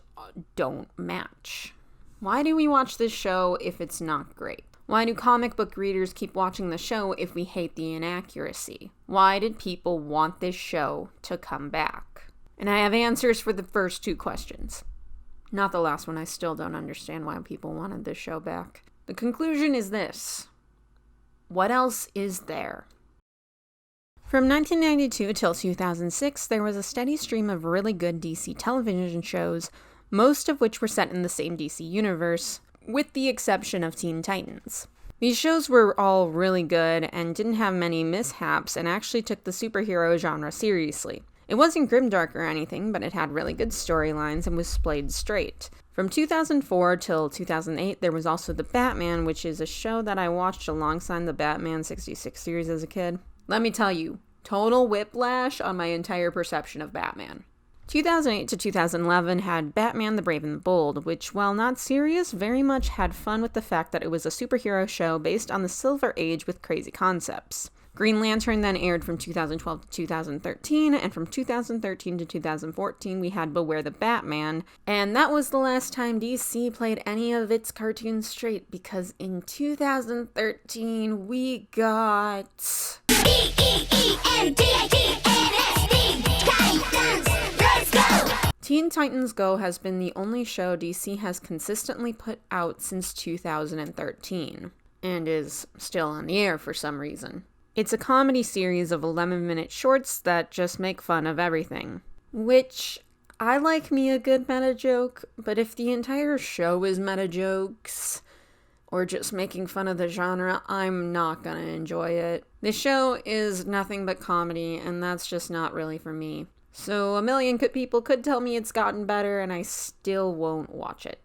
don't match. Why do we watch this show if it's not great? Why do comic book readers keep watching the show if we hate the inaccuracy? Why did people want this show to come back? And I have answers for the first two questions. Not the last one. I still don't understand why people wanted this show back. The conclusion is this. What else is there? From 1992 till 2006, there was a steady stream of really good DC television shows, most of which were set in the same DC universe, with the exception of Teen Titans. These shows were all really good and didn't have many mishaps and actually took the superhero genre seriously. It wasn't grimdark or anything, but it had really good storylines and was played straight. From 2004 till 2008, there was also The Batman, which is a show that I watched alongside the Batman 66 series as a kid. Let me tell you, total whiplash on my entire perception of Batman. 2008 to 2011 had Batman the Brave and the Bold, which, while not serious, very much had fun with the fact that it was a superhero show based on the Silver Age with crazy concepts. Green Lantern then aired from 2012 to 2013, and from 2013 to 2014 we had Beware the Batman, and that was the last time DC played any of its cartoons straight, because in 2013 we got... Teen Titans Go has been the only show DC has consistently put out since 2013, and is still on the air for some reason. It's a comedy series of 11-minute shorts that just make fun of everything. Which, I like me a good meta joke, but if the entire show is meta jokes, or just making fun of the genre, I'm not gonna enjoy it. The show is nothing but comedy, and that's just not really for me. So a million people could tell me it's gotten better, and I still won't watch it.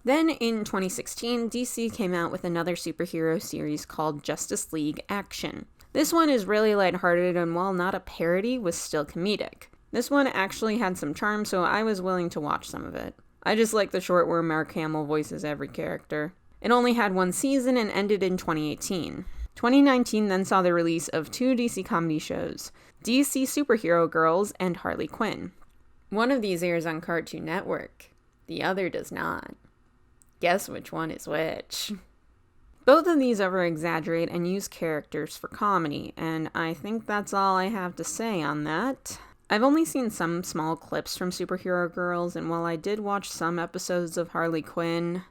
Then in 2016, DC came out with another superhero series called Justice League Action. This one is really lighthearted, and while not a parody, was still comedic. This one actually had some charm, so I was willing to watch some of it. I just like the short where Mark Hamill voices every character. It only had one season and ended in 2018. 2019 then saw the release of 2 DC comedy shows, DC Superhero Girls and Harley Quinn. One of these airs on Cartoon Network. The other does not. Guess which one is which? Both of these over-exaggerate and use characters for comedy, and I think that's all I have to say on that. I've only seen some small clips from Superhero Girls, and while I did watch some episodes of Harley Quinn,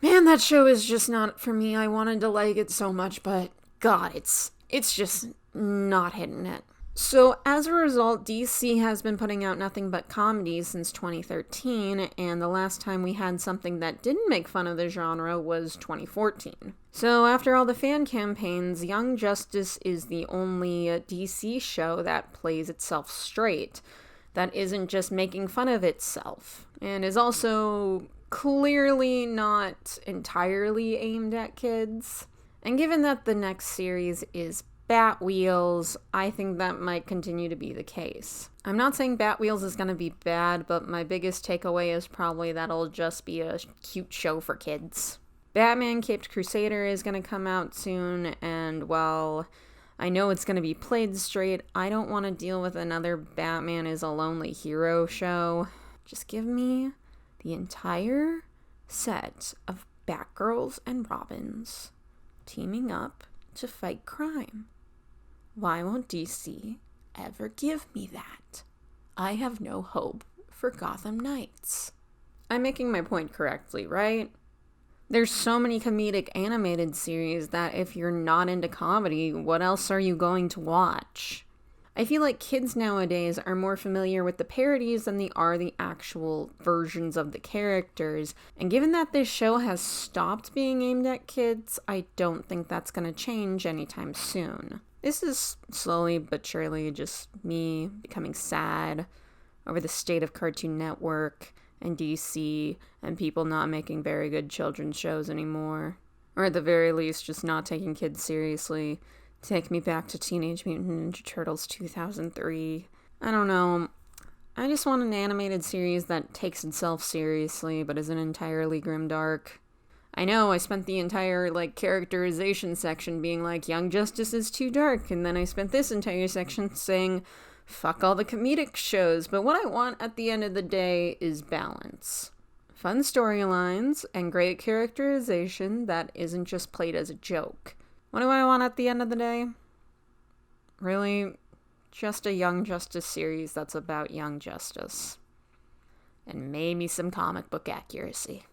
man, that show is just not for me. I wanted to like it so much, but God, it's just not hitting it. So as a result, DC has been putting out nothing but comedies since 2013, and the last time we had something that didn't make fun of the genre was 2014. So after all the fan campaigns, Young Justice is the only DC show that plays itself straight, that isn't just making fun of itself, and is also clearly not entirely aimed at kids. And given that the next series is Bat Wheels, I think that might continue to be the case. I'm not saying Bat Wheels is going to be bad, but my biggest takeaway is probably that it'll just be a cute show for kids. Batman Caped Crusader is going to come out soon, and while I know it's going to be played straight, I don't want to deal with another Batman is a lonely hero show. Just give me the entire set of Batgirls and Robins teaming up to fight crime. Why won't DC ever give me that? I have no hope for Gotham Knights. I'm making my point correctly, right? There's so many comedic animated series that if you're not into comedy, what else are you going to watch? I feel like kids nowadays are more familiar with the parodies than they are the actual versions of the characters, and given that this show has stopped being aimed at kids, I don't think that's going to change anytime soon. This is slowly but surely just me becoming sad over the state of Cartoon Network and DC and people not making very good children's shows anymore. Or at the very least, just not taking kids seriously. Take me back to Teenage Mutant Ninja Turtles 2003. I don't know. I just want an animated series that takes itself seriously but isn't entirely grimdark. I know, I spent the entire, characterization section being like, Young Justice is too dark, and then I spent this entire section saying, fuck all the comedic shows, but what I want at the end of the day is balance. Fun storylines, and great characterization that isn't just played as a joke. What do I want at the end of the day? Really, just a Young Justice series that's about Young Justice. And maybe some comic book accuracy.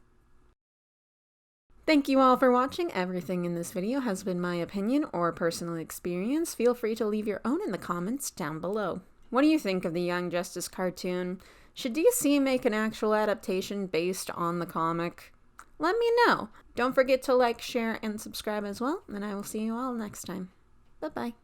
Thank you all for watching. Everything in this video has been my opinion or personal experience. Feel free to leave your own in the comments down below. What do you think of the Young Justice cartoon? Should DC make an actual adaptation based on the comic? Let me know. Don't forget to like, share, and subscribe as well, and I will see you all next time. Bye-bye.